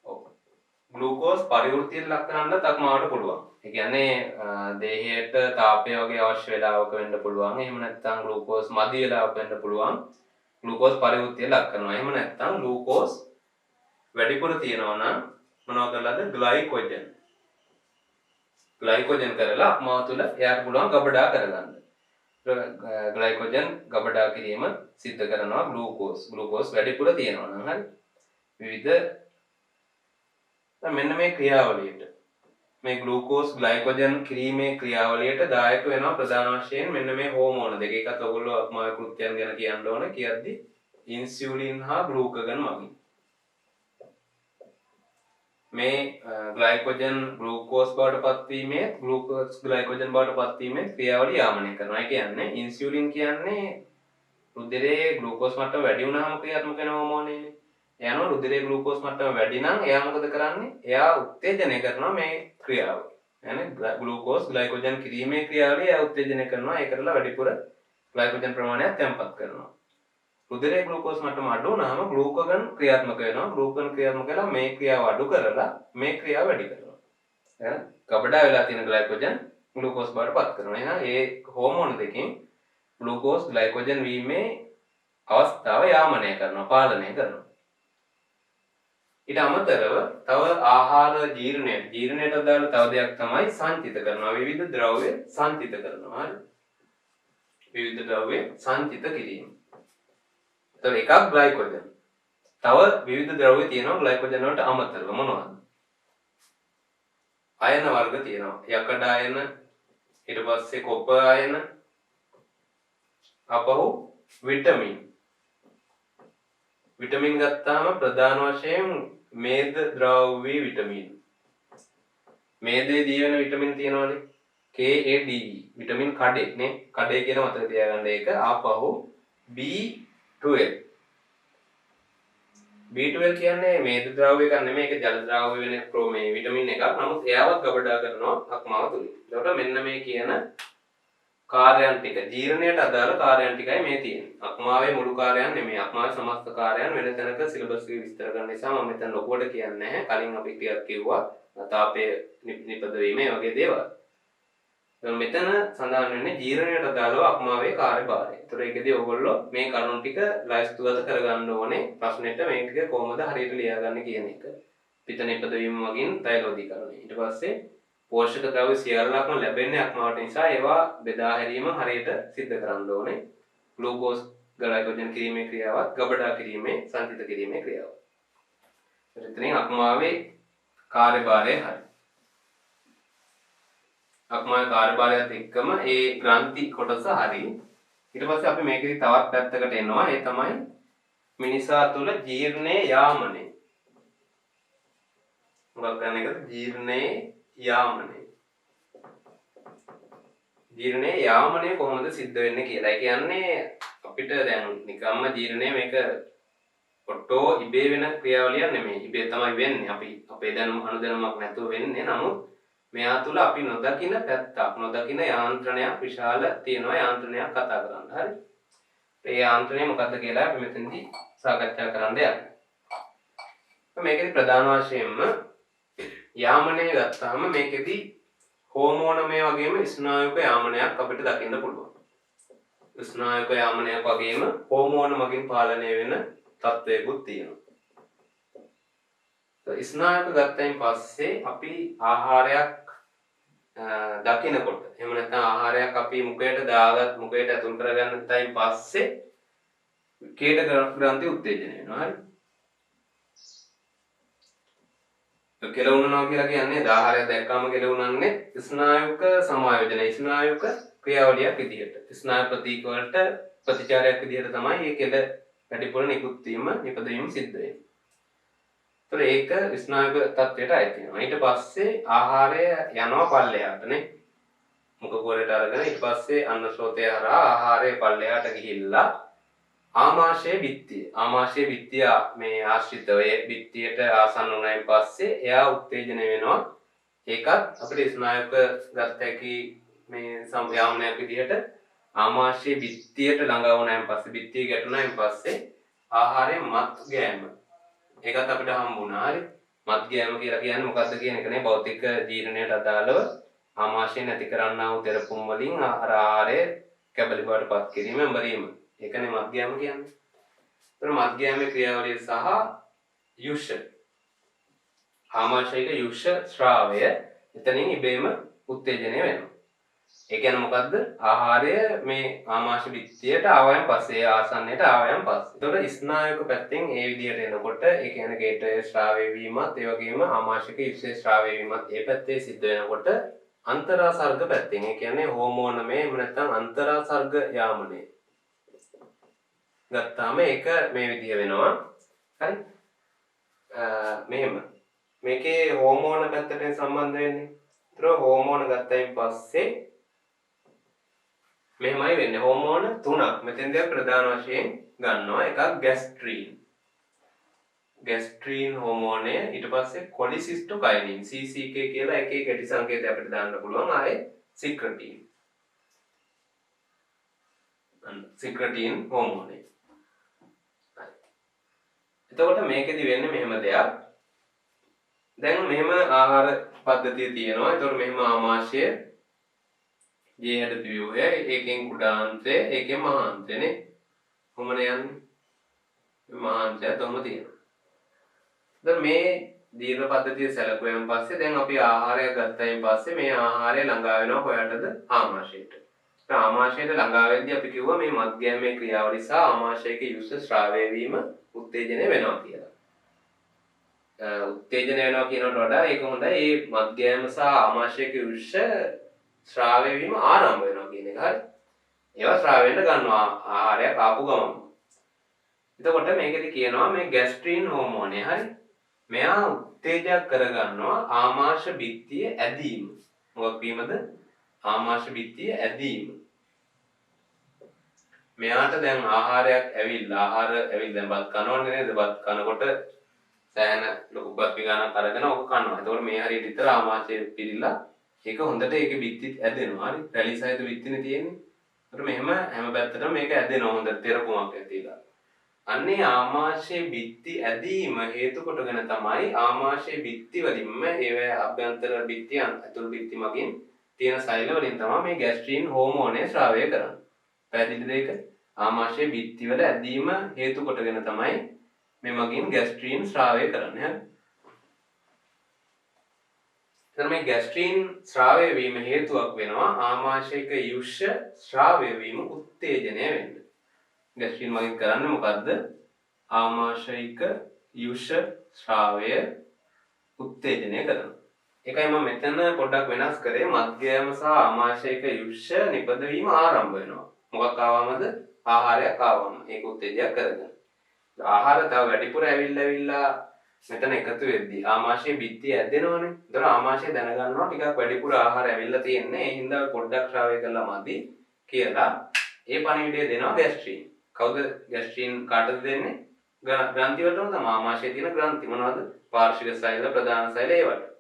ඔව්. ග්ලූකෝස් පරිවෘත්තියට ලක් කරන්නත් අක්මාවට පුළුවන්. ඒ කියන්නේ දේහයට තාපය වගේ අවශ්‍ය වෙලාවක වෙන්න පුළුවන්. එහෙම නැත්නම් ග්ලූකෝස් මදි වෙලාවක වෙන්න පුළුවන්. ග්ලූකෝස් පරිවෘත්තිය ලක් කරනවා. එහෙම නැත්නම් ග්ලූකෝස් වැඩිපුර තියෙනවා නම් මොනව කරලාද? ග්ලයිකෝජන්. ග්ලයිකෝජන් කරලා අක්මාව තුළ එයාට පුළුවන් ගබඩා කරගන්න. ග්ලයිකෝජන් ගබඩා කිරීම සිද්ධ කරනවා ග්ලූකෝස් වැඩිපුර තියෙනවා නම් හරි. විවිධ මෙන්න මේ ක්‍රියාවලියට මේ ග්ලූකෝස් ග්ලයිකෝජන් කිරීමේ ක්‍රියාවලියට දායක වෙනවා ප්‍රධාන වශයෙන් මෙන්න මේ හෝමෝන දෙක. ඒකත් ඔයගොල්ලෝ අක්මාවේ කෘත්‍යයන් ගැන කියන්න ඕන කියද්දි ඉන්සියුලින් හා ග්ලූකගන් වගේ. මේ ග්ලයිකෝජන් ග්ලූකෝස් බවට පත්වීමේ ග්ලූකෝස් ග්ලයිකෝජන් බවට පත්වීමේ ක්‍රියාවලිය යාමනය කරනවා. ඒ කියන්නේ ඉන්සියුලින් කියන්නේ රුධිරයේ ග්ලූකෝස් මට්ටම වැඩි වුණාම ක්‍රියාත්මක වෙන හෝමෝනයනේ. එයානෝ රුධිරයේ ග්ලූකෝස් මට්ටම වැඩි නම් එයා මොකද කරන්නේ? එයා උත්තේජනය කරනවා මේ ක්‍රියාව. يعني ග්ලූකෝස් ග්ලයිකෝජන් කිරීමේ ක්‍රියාවලිය එයා උත්තේජනය කරනවා. ඒ කරලා වැඩිපුර ග්ලයිකෝජන් ප්‍රමාණයක් තැන්පත් කරනවා. රුධිරයේ ග්ලූකෝස් මට්ටම අඩු වුණාම ග්ලූකගන් ක්‍රියාත්මක වෙනවා. ග්ලූකගන් ක්‍රියාත්මක වෙලා මේ ක්‍රියාව අඩු කරලා මේ ක්‍රියාව වැඩි කරනවා. එහෙනම් ගබඩා වෙලා තියෙන ග්ලයිකෝජන් ග්ලූකෝස් බවට පත් කරනවා. එහෙනම් ඒ හෝමෝන දෙකෙන් ග්ලූකෝස් ග්ලයිකෝජන් වීමේ අවස්ථාව යාමනය කරනවා, පාලනය කරනවා. ඊට අමතරව තව ආහාර ජීර්ණයට අදාළ තව දෙයක් තමයි සංචිත කරනවා. විවිධ ද්‍රව්‍ය සංචිත කරනවා. හරි. විවිධ ද්‍රව්‍ය සංචිත කිරීම. ඒතර එකක් ග්ලයිකෝජන්. තව විවිධ ද්‍රව්‍ය තියෙනවා ග්ලයිකෝජන් වලට අමතරව මොනවද? අයන වර්ග තියෙනවා. යකඩ අයන, ඊට පස්සේ කොපර් අයන, අපහු විටමින්. විටමින් ගත්තාම ප්‍රධාන වශයෙන් මේද ද්‍රව්‍ය විටමින්. මේදේ දී වෙන විටමින් තියෙනවානේ. KADE විටමින් කඩේ නේ. කඩේ කියන මතක තියාගන්න ඒක. ආපහු B12. B12 කියන්නේ මේද ද්‍රව්‍ය එකක් නෙමෙයි. ඒක ජල ද්‍රව්‍ය වෙන මේ විටමින් එකක්. නමුත් එයාවත් ගබඩා කරනවා අක්මාව තුලින්. ඒකට මෙන්න මේ කියන කාර්යයන් ටික ජීර්ණයට අදාළ කාර්යයන් ටිකයි මේ තියෙන්නේ. අක්මාවේ මුළු කාර්යයන් නෙමෙයි. අක්මාවේ සමස්ත කාර්යයන් වෙන තැනක සිලබස් එක විස්තර කරන නිසා මම මෙතන ලොකුවට කියන්නේ නැහැ. කලින් අපි ටිකක් කිව්වා තාපයේ නිපදවීම වගේ දේවල්. මෙතන සඳහන් වෙන්නේ ජීර්ණයට අදාළව අක්මාවේ කාර්යභාරය. ඒතර ඒකදී ඔයගොල්ලෝ මේ කරුණු ටික ලයිස්තුගත කරගන්න ඕනේ. ප්‍රශ්නෙට මේ ටික කොහොමද හරියට ලියාගන්නේ කියන එක. පිට නිපදවීම වගින් තෛලෝදීකරණය. ඊට පස්සේ පෝෂක ද්‍රව්‍ය සියල්ලක්ම ලැබෙන්නේ අක්මාවට නිසා ඒවා බෙදා හැරීම හරියට සිද්ධ කරන්න ඕනේ. ග්ලූකෝස් ග්ලයිකෝජන් කිරීමේ ක්‍රියාවත් ගබඩා කිරීමේ සංචිත කිරීමේ ක්‍රියාවත්. එතනින් අක්මාවේ කාර්යභාරය හරි. අක්මාවේ කාර්යභාරයත් එක්කම ඒ ග්‍රන්ථි කොටස හරි. ඊට පස්සේ අපි මේකෙදි තවත් පැත්තකට එනවා. ඒ තමයි මිනිසා තුළ ජීර්ණයේ යාමනය. මොකක් ගන්න එකද? ජීර්ණයේ යාමනය. ජීර්ණයේ යාමනය කොහොමද සිද්ධ වෙන්නේ කියලා. ඒ කියන්නේ අපිට දැන් නිකම්ම ජීර්ණය මේක ඔට්ටෝ ඉබේ වෙන ක්‍රියාවලියක් නෙමෙයි. ඉබේ තමයි වෙන්නේ. අපි අපේ දැනුම අනුදැනුමක් නැතුව වෙන්නේ. නමුත් මෙයා තුල අපි නොදකින පැත්තක්, නොදකින යාන්ත්‍රණයක් විශාල තියෙනවා. යාන්ත්‍රණයක් කතා කරන්න. හරි. ඒ යාන්ත්‍රණය මොකක්ද කියලා අපි මෙතනදී සාකච්ඡා කරන්න යනවා. මේකේ ප්‍රධාන වශයෙන්ම යාමනය ගත්තාම මේකෙදි හෝමෝනමය වගේම ස්නායුක යාමනයක් අපිට දකින්න පුළුවන්. ස්නායුක යාමනයක් වගේම හෝමෝන මගින් පාලනය වෙන තත්ත්වයකුත් තියෙනවා. ස්නායුක ගත්තයින් පස්සේ අපි ආහාරයක් දකිනකොට එහෙම නැත්නම් ආහාරයක් අපි මුඛයට ඇතුල් කරගන්න තයින් පස්සේ කේට ග්‍රන්ථි උත්තේජනය වෙනවා. හරි. කෙලවුණනවා කියලා කියන්නේ ආහාරයක් දැක්කාම කෙලවුණන්නේ ස්නායුක සමායෝජන ස්නායුක ක්‍රියාවලියක් විදිහට. ස්නායු ප්‍රතීක වලට ප්‍රතිචාරයක් විදිහට තමයි මේ කෙල වැඩිපුර නිකුත් වීම නිපදවීම සිද්ධ වෙන්නේ. ඒතර ඒක ස්නායුක තත්ත්වයට අයිති වෙනවා. ඊට පස්සේ ආහාරය යනවා පල්ලෙහාටනේ. මුඛ කුහරයට අරගෙන ඊට පස්සේ අන්න ශ්‍රෝතය හරහා ආහාරය පල්ලෙහාට ගිහිල්ලා ආමාශය බිත්තිය මේ ආශ්‍රිතව බිත්තියට ආසන්න වුණායින් පස්සේ එයා උත්තේජනය වෙනවා. ඒකත් අපිට ස්නායුක ගත හැකි මේ සම්යාමනයක් විදිහට ආමාශය බිත්තියට ළඟා වුණායින් පස්සේ බිත්තිය ගැටුණායින් පස්සේ ආහාරයේ මත් ගෑම ඒකත් අපිට හම්බුණා. හරි. මත් ගෑම කියලා කියන්නේ මොකද්ද කියන එකනේ භෞතික ජීර්ණයට අදාළව ආමාශය නැති කරන්නා වූ තෙරපුම් වලින් ආහාරය කැබලි බවට පත් කිරීම බරීම. ඒකනේ මත් ගෑම කියන්නේ. ඒතර මත් ගෑමේ ක්‍රියාවලිය සහ යුෂ ආමාශයික යුෂ ශ්‍රාවය එතනින් ඉබේම උත්තේජනය වෙනවා. ඒ කියන්නේ මොකද්ද? ආහාරය මේ ආමාශය බිත්තියට ආවයන් පස්සේ ආසන්නයට ආවයන් පස්සේ. ඒතකොට ස්නායුක පැත්තෙන් ඒ විදිහට එනකොට ඒ කියන්නේ ගේටය ශ්‍රාවය වීමත් ඒ වගේම ආමාශික යුෂ ශ්‍රාවය වීමත් ඒ පැත්තේ සිද්ධ වෙනකොට අන්තරාසර්ග පැත්තෙන් ඒ කියන්නේ හෝමෝනමය එහෙම නැත්නම් අන්තරාසර්ග යාමනය ගත්තාම ඒක මේ විදිහ වෙනවා. හරි. මෙහෙම මේකේ හෝමෝන පැත්තට සම්බන්ධ වෙන්නේ. ඒතර හෝමෝන ගත්තයින් පස්සේ මෙහෙමයි වෙන්නේ. හෝමෝන තුනක් මෙතෙන්දී ප්‍රධාන වශයෙන් ගන්නවා. එකක් ගැස්ට්‍රීන් හෝමෝනය, ඊට පස්සේ කොලිසිස්ටෝකයිනින් CCK කියලා එකේ ගැටි සංකේතය අපිට දාන්න පුළුවන්. ආයේ සික්‍රටීන් හෝමෝනය. එතකොට මේකෙදි වෙන්නේ මෙහෙම දෙයක්. දැන් මෙහෙම ආහාර පද්ධතිය තියෙනවා. එතකොට මෙහෙම ආමාශය ජීහඩ පියුය ඒකෙන් කුඩාන්තය ඒකෙන් මහාන්තයනේ. කොහොමද යන්නේ? මහාන්තය තොම තියෙනවා. දැන් මේ දීර්ඝ පද්ධතිය සැලකුවෙන් පස්සේ දැන් අපි ආහාරය ගත්තයින් පස්සේ මේ ආහාරය ළඟා වෙනවා කොහටද? ආමාශයට. ඒ ආමාශයට ළඟා වෙද්දී අපි කිව්වා මේ මත්ගෑමේ ක්‍රියාවලිය සහ ආමාශයක යුෂ ශ්‍රාවය වීම උත්තේජනය වෙනවා කියලා. උත්තේජනය වෙනවා කියනකට වඩා ඒක හොඳයි. මේ මත්ගෑම සහ ආමාශයක යුෂ ශ්‍රාවය වීම ආරම්භ වෙනවා කියන එක. හරි. ඒවා ශ්‍රාවයෙන් ගන්නවා ආහාරය කාපු ගමන්. එතකොට මේකෙදි කියනවා මේ ගැස්ට්‍රීන් හෝමෝනය. හරි. මෙයා උත්තේජයක් කරගන්නවා ආමාශය බිත්තිය ඇදීම. මොකක් වීමද? ආමාශය බිත්තිය ඇදීම. මෙයාට දැන් ආහාරයක් ඇවිල්ලා දැන් බත් කනවනේ නේද? බත් කනකොට සෑහෙන ලොකු බත් ගානක් අරගෙන ඔක කනවා. එතකොට මේ හරියට විතර ආමාශය පිළිලා ඒක හොඳට ඒකේ බිත්ති ඇදෙනවා. හරි. රැලි සහිත බිත්තිනේ තියෙන්නේ. ඒතර මෙහෙම හැම පැත්තටම මේක ඇදෙනවා හොඳට තෙරපුමක් ඇතිලා. අන්නේ ආමාශයේ බිත්ති ඇදීම හේතු කොටගෙන තමයි ආමාශයේ බිත්ති වලින්ම ඒවැ අභ්‍යන්තර බිත්ති ඇතුළු බිත්ති මගින් තියෙන සෛල වලින් තමයි මේ ගැස්ට්‍රීන් හෝමෝනය ශ්‍රාවය කරන්නේ. පැහැදිලිද ඒක? ආමාශයේ බිත්ති වල ඇදීම හේතු කොටගෙන තමයි මේ මගින් ගැස්ට්‍රීන් ශ්‍රාවය කරන්නේ. හරි. එතන මේ ගැස්ට්‍රීන් ශ්‍රාවය වීම හේතුවක් වෙනවා ආමාශයක යුෂ ශ්‍රාවය වීම උත්තේජනය වෙන්න. ගැස්ට්‍රීන් මගින් කරන්නේ මොකද්ද? ආමාශයික යුෂ ශ්‍රාවය උත්තේජනය කරනවා. ඒකයි මම මෙතන පොඩ්ඩක් වෙනස් කරේ. මධ්‍යම සහ ආමාශයික යුෂ නිපදවීම ආරම්භ වෙනවා. මොකක් ආවමද? ආහාරයක් ආවම ඒක උත්තේජයක් කරගෙන. ආහාර තව වැඩිපුර ඇවිල්ලා මෙතන එකතු වෙද්දී ආමාශයේ බිත්තිය ඇදෙනවනේ. ඒතර ආමාශය දැනගන්නවා ටිකක් වැඩිපුර ආහාර ඇවිල්ලා තියෙන්නේ. ඒ හින්දා පොඩ්ඩක් ශ්‍රාවය කළා මදි කියලා ඒ පණිවිඩය දෙනවා ගැස්ට්‍රීන්. කවුද ගැස්ට්‍රීන් කාටද දෙන්නේ? ග්‍රන්ථි වලටම තමයි ආමාශයේ තියෙන ග්‍රන්ථි මොනවද? පාර්ශ්වික සෛල, ප්‍රධාන සෛල ඒවට.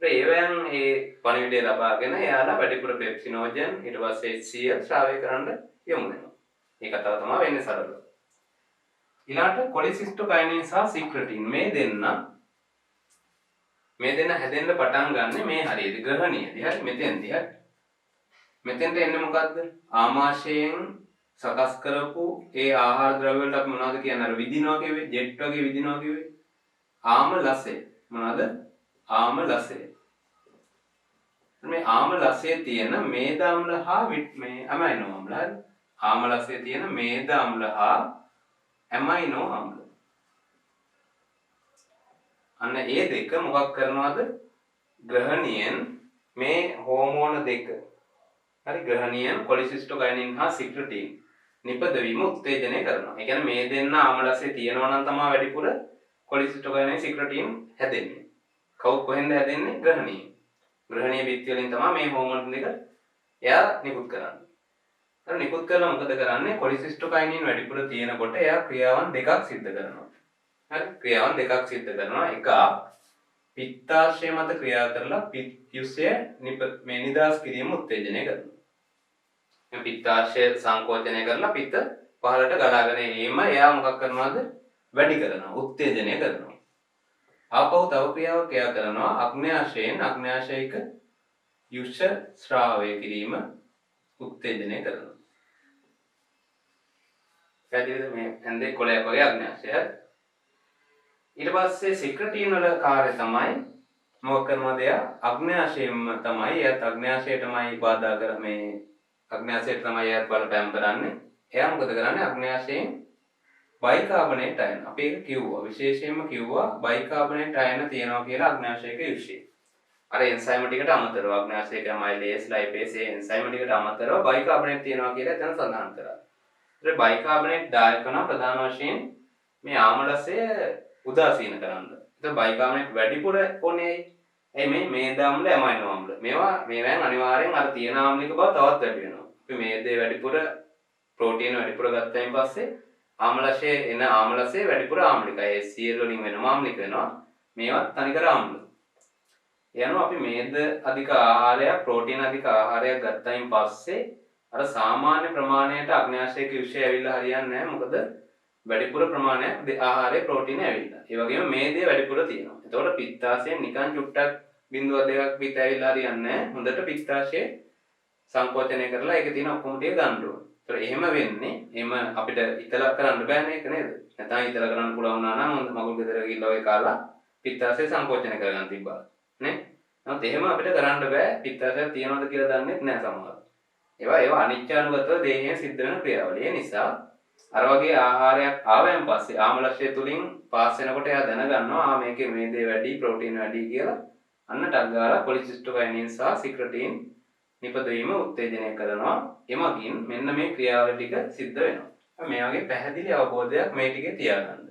ඒවෙන් ඒ පණිවිඩය ලබාගෙන එයාලා වැඩිපුර පෙප්සිනෝජන් ඊට පස්සේ HCl ශ්‍රාවය කරන්න යොමු වෙනවා. ඒ කතාව තමයි වෙන්නේ සරලව. ඊළාට කොලිසිස්ටෝකයිනින් සහ සික්‍රටින් මේ දෙන්න හැදෙන්න පටන් ගන්න මේ හරියදී ග්‍රහණියදී හරි මෙතෙන්දී හරි. මෙතෙන්ට එන්නේ මොකද්ද? ආමාශයෙන් සකස් කරපු ඒ ආහාර ද්‍රව්‍ය වලට අපි මොනවද කියන්නේ? අර විදිනවා කියවේ ජෙට් වගේ විදිනවා කියවේ. ආමලසය. මොනවද? ආමලසය. මේ ආමලසයේ තියෙන මේද අම්ල හා මේ ඇමයිනෝ අම්ල හරි. ආමලසයේ තියෙන මේද අම්ල හා ඇමයිනෝ අම්ල. අන්න ඒ දෙක මොකක් කරනවද? ග්‍රහණියෙන් මේ හෝමෝන දෙක. හරි ග්‍රහණියෙන් කොලිසිස්ටෝකයිනින් හා සික්‍රටින් නිපදවීම උත්තේජනය කරනවා. ඒ කියන්නේ මේ දෙන්න ආමලසයේ තියෙනවා නම් තමයි වැඩිපුර කොලිසිස්ටෝකයිනින් සික්‍රටින් හැදෙන්නේ. කොහෙන්ද හැදෙන්නේ? ග්‍රහණියෙන්. ග්‍රහණීය බිත්ති වලින් තමයි මේ හෝමෝන දෙක එයා නිකුත් කරන්නේ. අර නිකුත් කරලා මොකද කරන්නේ? කොලිසිස්ටෝකයිනින් වැඩිපුර තියෙනකොට එයා ක්‍රියාවන් දෙකක් සිද්ධ කරනවා. හරි ක්‍රියාවන් දෙකක් සිද්ධ කරනවා. එකක් පිත්තාශය මත ක්‍රියා කරලා පිත්යුෂය මේ නිදාස් කිරීම උත්තේජනය කරනවා. මේ පිත්තාශය සංකෝචනය කරලා පිත්ත පහළට ගලාගෙන ඒම එයා මොකක් කරනවද? වැඩි කරනවා, උත්තේජනය කරනවා. ආපහු තව ක්‍රියාවක් එයා කරනවා අග්න්‍යාශයක යුෂ ශ්‍රාවය කිරීම උත්තේජනය කරනවා. පැහැදිලිද? මේ ඇඳේ කොළයක් වගේ අග්න්‍යාශය. ඊට පස්සේ සික්‍රටින් වල කාර්යය තමයි මොකක් කරනවද? එයා අග්න්‍යාශයෙන්ම තමයි එයාත් අග්න්‍යාශයටමයි බාධා කර මේ අග්න්‍යාශයට තමයි එයාත් බලපෑම් කරන්නේ. එයා මොකද කරන්නේ? අග්න්‍යාශයෙන් බයිකාබනේට් අයන. අපි ඒක කිව්වා. විශේෂයෙන්ම කිව්වා බයිකාබනේට් අයන තියෙනවා කියලා අග්න්‍යාශයක යුෂයේ. අර එන්සයිම ටිකට අමතරව අග්න්‍යාශයක මයිලේස් ලයිපේස් ඒ එන්සයිම ටිකට අමතරව බයිකාබනේට් තියෙනවා කියලා එතන සඳහන් කරා. ඒත් බයිකාබනේට් දායක කරන ප්‍රධාන වශයෙන් මේ ආමලසය උදාසීන කරන්න. ඒත් බයිකාබනේට් වැඩිපුර ඕනේ ඇයි? මේ මේද අම්ල ඇමයිනෝ අම්ල. මේවෙන් අනිවාර්යෙන් අර තියෙන ආම්ලික බව තවත් වැඩි වෙනවා. අපි මේදේ වැඩිපුර ප්‍රෝටීන වැඩිපුර ගත්තයින් පස්සේ ආමලශයේ එන ආමලසේ වැඩිපුර ආම්ලිකයි. HCl වලින් වෙනම ආම්ලික වෙනවා. මේවත් තනිකර ආම්ල. යනවා අපි මේද අධික ආහාරයක් ප්‍රෝටීන අධික ආහාරයක් ගත්තයින් පස්සේ අර සාමාන්‍ය ප්‍රමාණයට අග්න්‍යාශයක යුෂය ඇවිල්ලා හරියන්නේ නැහැ. මොකද වැඩිපුර ප්‍රමාණයක් ආහාරයේ ප්‍රෝටීන ඇවිල්ලා. ඒ වගේම මේදේ වැඩිපුර තියෙනවා. එතකොට පිත්තාශයෙන් නිකන් චුට්ටක් 0.2ක් පිට ඇවිල්ලා හරියන්නේ නැහැ. හොඳට පිත්තාශයේ සංකෝචනය කරලා ඒකේ තියෙන ඔක්කොම ටික ගන්න ඕනේ. ඒතර එහෙම වෙන්නේ එහෙම අපිට ඉතලා කරන්න බෑනේ ඒක නේද? නැත්නම් ඉතලා කරන්න පුළුවන් වුණා නම් මගුල් ගෙදර ගිහිල්ලා ඔය කාලා පිත්තාශය සංකෝචනය කරගන්න තිබ්බා නේ? නමුත් එහෙම අපිට කරන්න බෑ. පිත්තාශයක් තියනවද කියලා දන්නේ නැහැ සමහරවිට. ඒවා අනිත්‍යානුගතව දේහයෙන් සිද්ධ වෙන ක්‍රියාවලිය නිසා අර වගේ ආහාරයක් ආවයන් පස්සේ ආමලශය තුලින් පාස් වෙනකොට එයා දැනගන්නවා මේකේ මේදේ වැඩි ප්‍රෝටීන් වැඩි කියලා. අන්න ටක් ගාලා කොලිසිස්ටෝකයිනින් සහ සික්‍රටින් නිපදවීම උත්තේජනය කරනවා. එමගින් මෙන්න මේ ක්‍රියාවලිය ටික සිද්ධ වෙනවා. මේ වගේ පැහැදිලි අවබෝධයක් මේ ටිකේ තියාගන්න.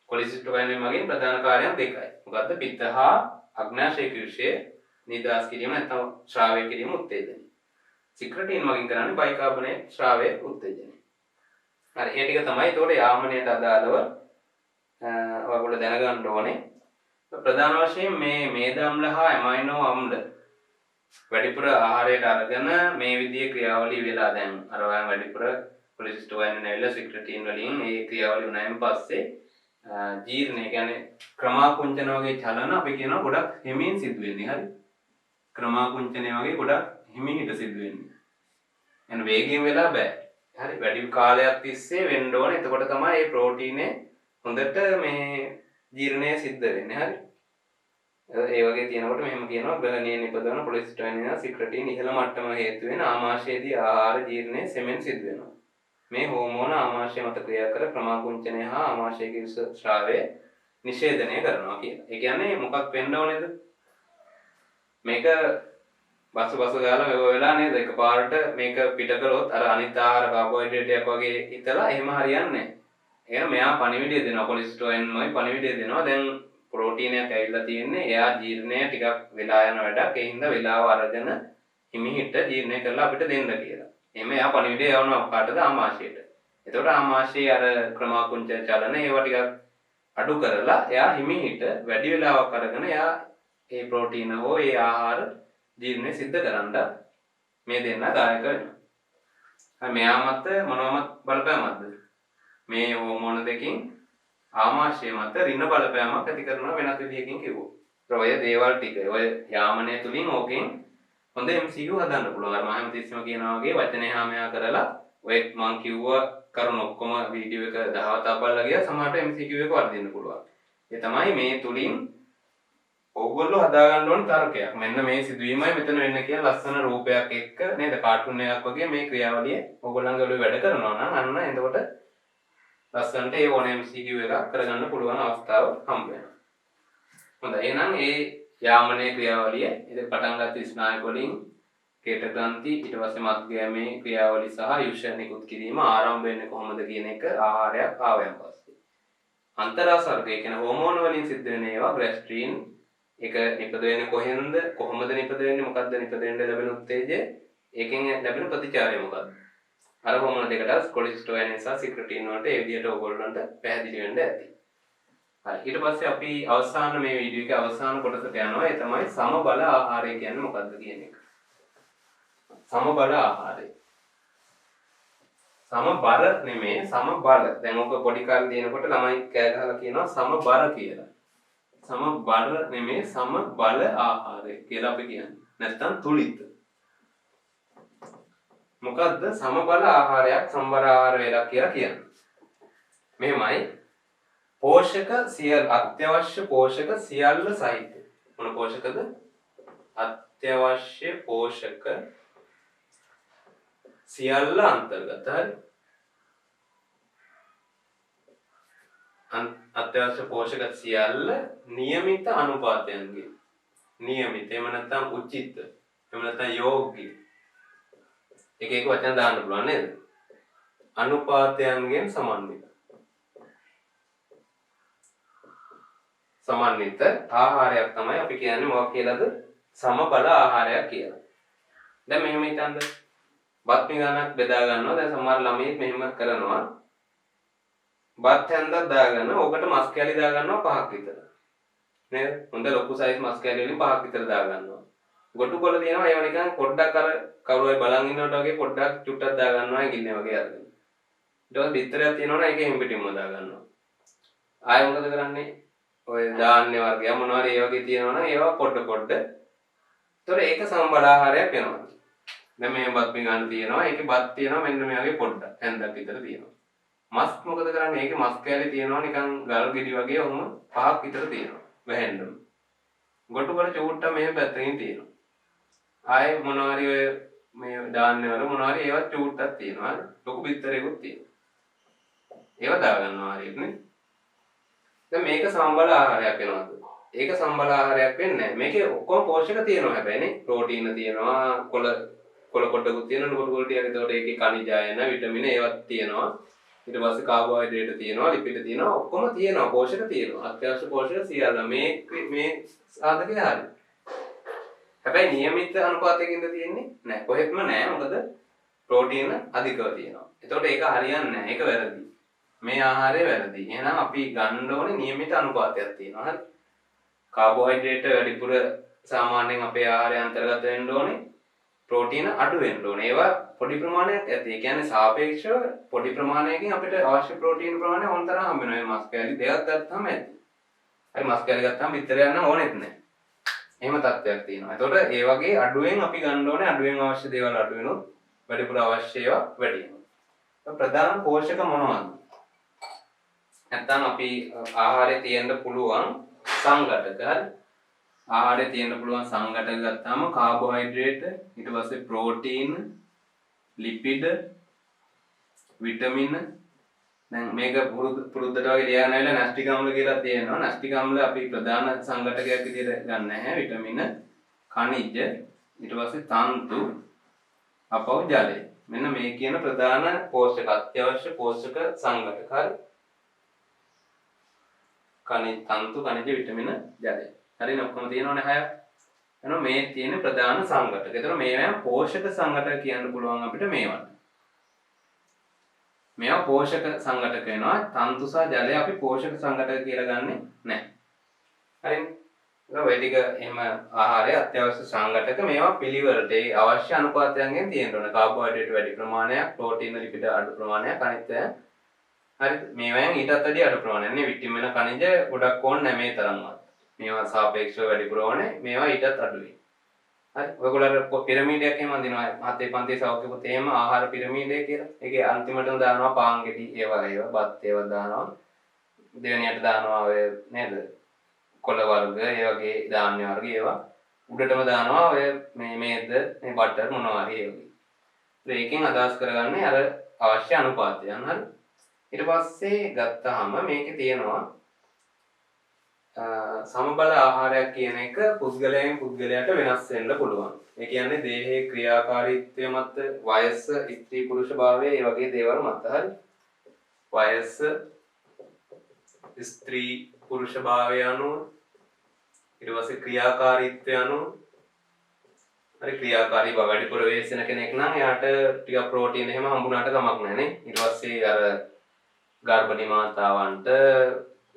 කොලිසිස්ටෝකයිනින් මගින් ප්‍රධාන කාර්යයන් දෙකයි. මොකද්ද? පිත්ත හා අග්න්‍යාශයක යුෂය නිදාස් කිරීම නැත්නම් ශ්‍රාවය කිරීම උත්තේජනය. සික්‍රටින් මගින් කරන්නේ බයිකාබනේට් ශ්‍රාවය උත්තේජනය. හරි ඒ ටික තමයි ඒතකොට යාමනයට අදාළව ඔයගොල්ලෝ දැනගන්න ඕනේ. ප්‍රධාන වශයෙන් මේ මේද අම්ල හා ඇමයිනෝ අම්ල වැඩිපුර ආහාරයට අරගෙන මේ විදිහේ ක්‍රියාවලිය වෙලා දැන් අර වයන් වැඩිපුර කොලිසිස්ටෝකයින් නැවිලා සික්‍රටින් වලින් මේ ක්‍රියාවලිය උනායින් පස්සේ ජීර්ණය කියන්නේ ක්‍රමාකුංචන වගේ චලන අපි කියනවා ගොඩක් හිමින් සිද්ධ වෙන්නේ. හරි ක්‍රමාකුංචනය වගේ ගොඩක් හිමින් හිට සිද්ධ වෙන්නේ. එන වේගයෙන් වෙලා බෑ. හරි වැඩි කාලයක් තිස්සේ වෙන්න ඕනේ. එතකොට තමයි මේ ප්‍රෝටීනේ හොඳට මේ ජීර්ණය සිද්ධ වෙන්නේ. හරි ඒ වගේ තියෙනකොට මෙහෙම කියනවා ග්‍රහණීය නිපදවන කොලෙස්ටරෝල් සික්‍රටින් ඉහළ මට්ටම හේතු වෙන ආමාශයේදී ආහාර ජීර්ණය සෙමෙන් සිද්ධ වෙනවා. මේ හෝමෝන ආමාශය මත ක්‍රියා කර ක්‍රමාකුංචනය හා ආමාශයක ශ්‍රාවය නිෂේධනය කරනවා කියලා. ඒ කියන්නේ මොකක් වෙන්න ඕනේද? මේක බසු ගාලා මෙව වෙලා නේද? එකපාරට මේක පිට කළොත් අර අනිත් ආහාර කාබෝහයිඩ්‍රේට් එකක් වගේ හිතලා එහෙම හරියන්නේ නැහැ. එහෙනම් මෙයා පණිවිඩය දෙනවා කොලෙස්ටරෝල්මයි පණිවිඩය දෙනවා. දැන් ප්‍රෝටීනයක් ඇවිල්ලා තියෙන්නේ. එයා ජීර්ණය ටිකක් වෙලා යන වැඩක්. ඒ හින්දා වෙලාව අරගෙන හිමිහිට ජීර්ණය කරලා අපිට දෙන්න කියලා. එහෙම එයා පණිවිඩය යවනවා කාටද? ආමාශයට. එතකොට ආමාශයේ අර ක්‍රමාකුංචන චලන ඒවා ටිකක් අඩු කරලා එයා හිමිහිට වැඩි වෙලාවක් අරගෙන එයා ඒ ප්‍රෝටීන හෝ ඒ ආහාර ජීර්ණය සිද්ධ කරන්න මේ දෙන්න දායක වෙනවා. හරි මෙයා මත මොනවමත් බලපෑමක්ද? මේ හෝමෝන දෙකෙන් ආමාශය මත ඍණ බලපෑමක් ඇති කරන වෙනත් විදියකින් කිව්වොත්. ඔය දේවල් ටික ඔය යාමනය තුලින් ඕකෙන් හොඳ MCQ හදන්න පුළුවන්. අර මම හැමතිස්සෙම කියනවා වගේ වචනේ හාමයා කරලා ඔය මං කිව්ව කරුණ ඔක්කොම වීඩියෝ එක 10 වතාවක් බලලා ගියා සමහරට MCQ එක වර්ධින්න පුළුවන්. ඒ තමයි මේ තුලින් ඕගොල්ලෝ හදා ගන්න ඕන තර්කයක්. මෙන්න මේ සිදුවීමයි මෙතන වෙන්නේ කියලා ලස්සන රූපයක් එක්ක නේද කාටුන් එකක් වගේ මේ ක්‍රියාවලිය ඕගොල්ලන්ගේ ඔළුවේ වැඩ කරනවා නම් අන්න එතකොට ලස්සනට ඒ ඕන MCQ එක කරගන්න පුළුවන් අවස්ථාව හම්බ වෙනවා. හොඳයි එහෙනම් ඒ යාමනයේ ක්‍රියාවලිය ඉතින් පටන් ගත්ත ස්නායු වලින් කේට ග්‍රන්ථි ඊට පස්සේ මත්ගෑමේ ක්‍රියාවලිය සහ යුෂ නිකුත් කිරීම ආරම්භ වෙන්නේ කොහොමද කියන එක ආහාරයක් ආවයන් පස්සේ. අන්තරාසර්ගය කියන හෝමෝන වලින් සිද්ධ වෙන ඒවා ග්‍රැස්ට්‍රීන් ඒක නිපද වෙන්නේ කොහෙන්ද කොහොමද නිපද වෙන්නේ මොකද්ද නිපද වෙන්න ලැබෙන උත්තේජය ඒකෙන් ලැබෙන ප්‍රතිචාරය මොකද්ද? අර හෝමෝන දෙකට කොලෙස්ටරෝල් සහ සික්‍රටින් වලට ඒ විදිහට ඕගොල්ලන්ට පැහැදිලි වෙන්න ඇති. හරි ඊට පස්සේ අපි අවසාන මේ වීඩියෝ එකේ අවසාන කොටසට යනවා. ඒ තමයි සමබල ආහාරය කියන්නේ මොකද්ද කියන එක. සමබල ආහාරය. සමබර නෙමෙයි සමබල. දැන් ඔක පොඩි කාලේ දිනකොට ළමයි කෑ ගහලා කියනවා සමබර කියලා. සමබර නෙමෙයි සමබල ආහාරය කියලා අපි කියන්නේ. නැත්තම් තුලිත. මොකද්ද සමබල ආහාරයක් සමබර ආහාර වේලා කියලා කියන්නේ. මෙහෙමයි පෝෂක සියල්ල අත්‍යවශ්‍ය පෝෂක සියල්ල සහිත. මොන පෝෂකද? අත්‍යවශ්‍ය පෝෂක සියල්ල අන්තර්ගත. හරි. අත්‍යවශ්‍ය පෝෂක සියල්ල નિયમિત අනුපාතයන්ගෙන්. નિયમિત එහෙම නැත්නම් උචිත. එහෙම නැත්නම් යෝග්‍ය. එක එක වචන දාන්න පුළුවන් නේද? අනුපාතයන්ගෙන් සමන්විත. සමන්විත ආහාරයක් තමයි අපි කියන්නේ මොකක් කියලාද? සමබල ආහාරයක් කියලා. දැන් මෙහෙම හිතන්න. බත් පිඟානක් බෙදා ගන්නවා. දැන් සමහර ළමයි මෙහෙම කරනවා. බත් හැන්දක් දාගන්න. ඕකට මස් කැලි දා ගන්නවා 5ක් විතර. නේද? හොඳ ලොකු සයිස් මස් කැලි වලින් 5ක් විතර දා ගන්නවා. ගොටු කොළ තියෙනවා ඒව නිකන් පොඩ්ඩක් අර කවුරු හරි බලන් ඉන්නකොට වගේ පොඩ්ඩක් චුට්ටක් දා ගන්නවා ගින්නේ වගේ අරගෙන. ඊට පස්සේ බිත්තරයක් තියෙනවනේ ඒකේ හිම්පිටින්ම දා ගන්නවා. ආයෙ මොකද කරන්නේ? ඔය ධාන්‍ය වර්ගය මොනවා හරි ඒ වගේ තියෙනවනම් ඒවා පොඩ. ඒතොර ඒක සමබල ආහාරයක් වෙනවා. දැන් මේ බත් පිඟාන තියෙනවා. ඒකේ බත් තියෙනවා මෙන්න මේ වගේ පොඩ්ඩක්. හැන්දක් විතර තියෙනවා. මස් මොකද කරන්නේ? ඒකේ මස් කෑලි තියෙනවා නිකන් ගල් ගෙඩි වගේ ඔහොම 5ක් විතර තියෙනවා. වැහෙන්නම. ගොටු වල චූට්ට මේ පැත්තකින් තියෙනවා. ආයේ මොනවා හරි ඔය මේ ධාන්‍ය වල මොනවා හරි ඒවා චූට්ටක් තියෙනවා. ලොකු බිත්තරයකුත් තියෙනවා. ඒවා දා ගන්නවා හරියට නේ. දැන් මේක සමබල ආහාරයක් වෙනවද? ඒක සමබල ආහාරයක් වෙන්නේ නැහැ. මේකේ ඔක්කොම පෝෂක තියෙනවා හැබැයි නේ. ප්‍රෝටීන තියෙනවා, කොළ කොටකුත් තියෙනවා, නුග කොළ ටිකක්. ඒතකොට ඒකේ khනිජ අයන, විටමින ඒවත් තියෙනවා. ඊට පස්සේ කාබෝහයිඩ්‍රේට් තියෙනවා, ලිපිඩ තියෙනවා, ඔක්කොම තියෙනවා, පෝෂක තියෙනවා. අත්‍යවශ්‍ය පෝෂක සියල්ල මේ සාධකය හරියි. හැබැයි નિયમિત අනුපාතයකින්ද තියෙන්නේ? නැහැ. කොහෙත්ම නැහැ. මොකද ප්‍රෝටීන අධිකව තියෙනවා. ඒතකොට ඒක හරියන්නේ නැහැ. ඒක වැරදි. මේ ආහාරය වැරදි. එහෙනම් අපි ගන්න ඕනේ નિયમિત අනුපාතයක් තියෙනවා. හරි. කාබෝහයිඩ්‍රේට් වැඩිපුර සාමාන්‍යයෙන් අපේ ආහාරය අන්තර්ගත වෙන්න ඕනේ. ප්‍රෝටීන අඩු වෙන්න ඕනේ. ඒවා පොඩි ප්‍රමාණයක් ඇති. ඒ කියන්නේ සාපේක්ෂව පොඩි ප්‍රමාණයකින් අපිට අවශ්‍ය ප්‍රෝටීන ප්‍රමාණය ඕන තරම් හම්බ වෙනවා. මේ මස් කෑලි දෙකක් ගත්තාම ඇති. හරි මස් කෑලි ගත්තාම පිටර යන්න ඕනෙත් නැහැ. එහෙම තත්ත්වයක් තියෙනවා. ඒතකොට ඒ වගේ අඩුවෙන් අපි ගන්න ඕනේ. අඩුවෙන් අවශ්‍ය දේවල් අඩු වෙනොත් වැඩිපුර අවශ්‍ය ඒවා වැඩි වෙනවා. ප්‍රධාන පෝෂක මොනවද? නැත්නම් අපි ආහාරයේ තියෙන්න පුළුවන් සංඝටක හරි ආහාරයේ තියෙන්න පුළුවන් සංඝටක ගත්තාම කාබෝහයිඩ්‍රේට් ඊට පස්සේ ප්‍රෝටීන ලිපිඩ විටමින දැන් මේක පුරුද්දට වගේ ලියන්න ඇවිල්ලා නැස්ටික් අම්ල කියලා තියෙනවා නැස්ටික් අම්ල අපි ප්‍රධාන සංඝටකයක් විදිහට ගන්න නැහැ විටමින khනිජ ඊට පස්සේ තන්තු අපව ජලය මෙන්න මේ කියන ප්‍රධාන පෝෂක අත්‍යවශ්‍ය පෝෂක සංඝටක හරි තන්තු khනිජ විටමින ජලය හරිනේ ඔක්කොම තියෙනවනේ හයක් එනවා මේ තියෙන ප්‍රධාන සංඝටක. ඒතර මේවා පෝෂක සංඝටක කියන්න පුළුවන් අපිට මේවට. මේවා පෝෂක සංඝටක වෙනවා. තන්තු සහ ජලය අපි පෝෂක සංඝටක කියලා ගන්නෙ නැහැ. හරිනේ. ඔය ටික එහෙම ආහාරය අත්‍යවශ්‍ය සංඝටක මේවා පිළිවෙලට ඒ අවශ්‍ය අනුපාතයන්ගෙන් තියෙන්න ඕනේ. කාබෝහයිඩ්‍රේට් වැඩි ප්‍රමාණයක්, ප්‍රෝටීන් ලිපිඩ අඩු ප්‍රමාණයක්, අනිත් හරි මේවෙන් ඊටත් වැඩි අඩු ප්‍රමාණයක් නේ. විටමින khනිජ ගොඩක් ඕනේ නැහැ මේ තරම්වත්. මේවා සාපේක්ෂව වැඩිපුර ඕනේ. මේවා ඊටත් අඩුයි. හරි ඔයගොල්ලෝ පිරමීඩයක් එහෙම අඳිනවා. මහතේ පන්ති සෞඛ්‍ය පොතේ එහෙම ආහාර පිරමීඩය කියලා. ඒකේ අන්තිමටම දානවා පාන් ගෙඩි ඒවා බත් ඒවා දානවා. දෙවෙනියට දානවා ඔය නේද? කොළ වර්ග ඒ වගේ ධාන්‍ය වර්ග ඒවා. උඩටම දානවා ඔය මේද මේ බටර් මොනවා හරි ඒ වගේ. ඒකෙන් අදහස් කරගන්නේ අර අවශ්‍ය අනුපාතයන් හරි. ඊට පස්සේ ගත්තාම මේකේ තියෙනවා සමබල ආහාරයක් කියන එක පුද්ගලයන් පුද්ගලයාට වෙනස් වෙන්න පුළුවන්. ඒ කියන්නේ දේහයේ ක්‍රියාකාරීත්වය මත, වයස, ස්ත්‍රී පුරුෂ භාවය, ඒ වගේ දේවල් මත හරි. වයස, ස්ත්‍රී පුරුෂ භාවය අනුව, ඊට පස්සේ ක්‍රියාකාරීත්වය අනුව, හරි ක්‍රියාකාරී බව වැඩිපුර වෙස්සෙන කෙනෙක් නම් එයාට ටිකක් ප්‍රෝටීන් එහෙම හම්බුනාට කමක් නැහැ නේ. ඊට පස්සේ අර ගර්භණී මාතාවන්ට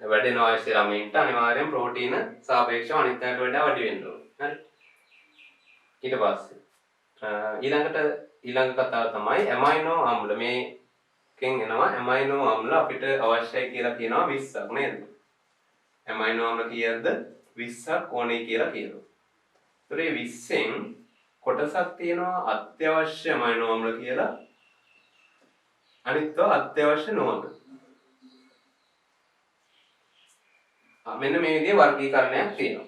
වැඩෙන අවශ්‍ය ළමයින්ට අනිවාර්යෙන් ප්‍රෝටීන සාපේක්ෂව අනිත් අයට වඩා වැඩි වෙන්න ඕනේ. හරි. ඊට පස්සේ ඊළඟ කතාව තමයි ඇමයිනෝ අම්ල. මේකෙන් එනවා ඇමයිනෝ අම්ල අපිට අවශ්‍යයි කියලා කියනවා 20ක් නේද? ඇමයිනෝ අම්ල කීයක්ද? 20ක් ඕනේ කියලා කියනවා. ඒතර මේ 20න් කොටසක් තියෙනවා අත්‍යවශ්‍ය ඇමයිනෝ අම්ල කියලා. අනිත්ව අත්‍යවශ්‍ය නොවන. මෙන්න මේ විදිහේ වර්ගීකරණයක් තියෙනවා.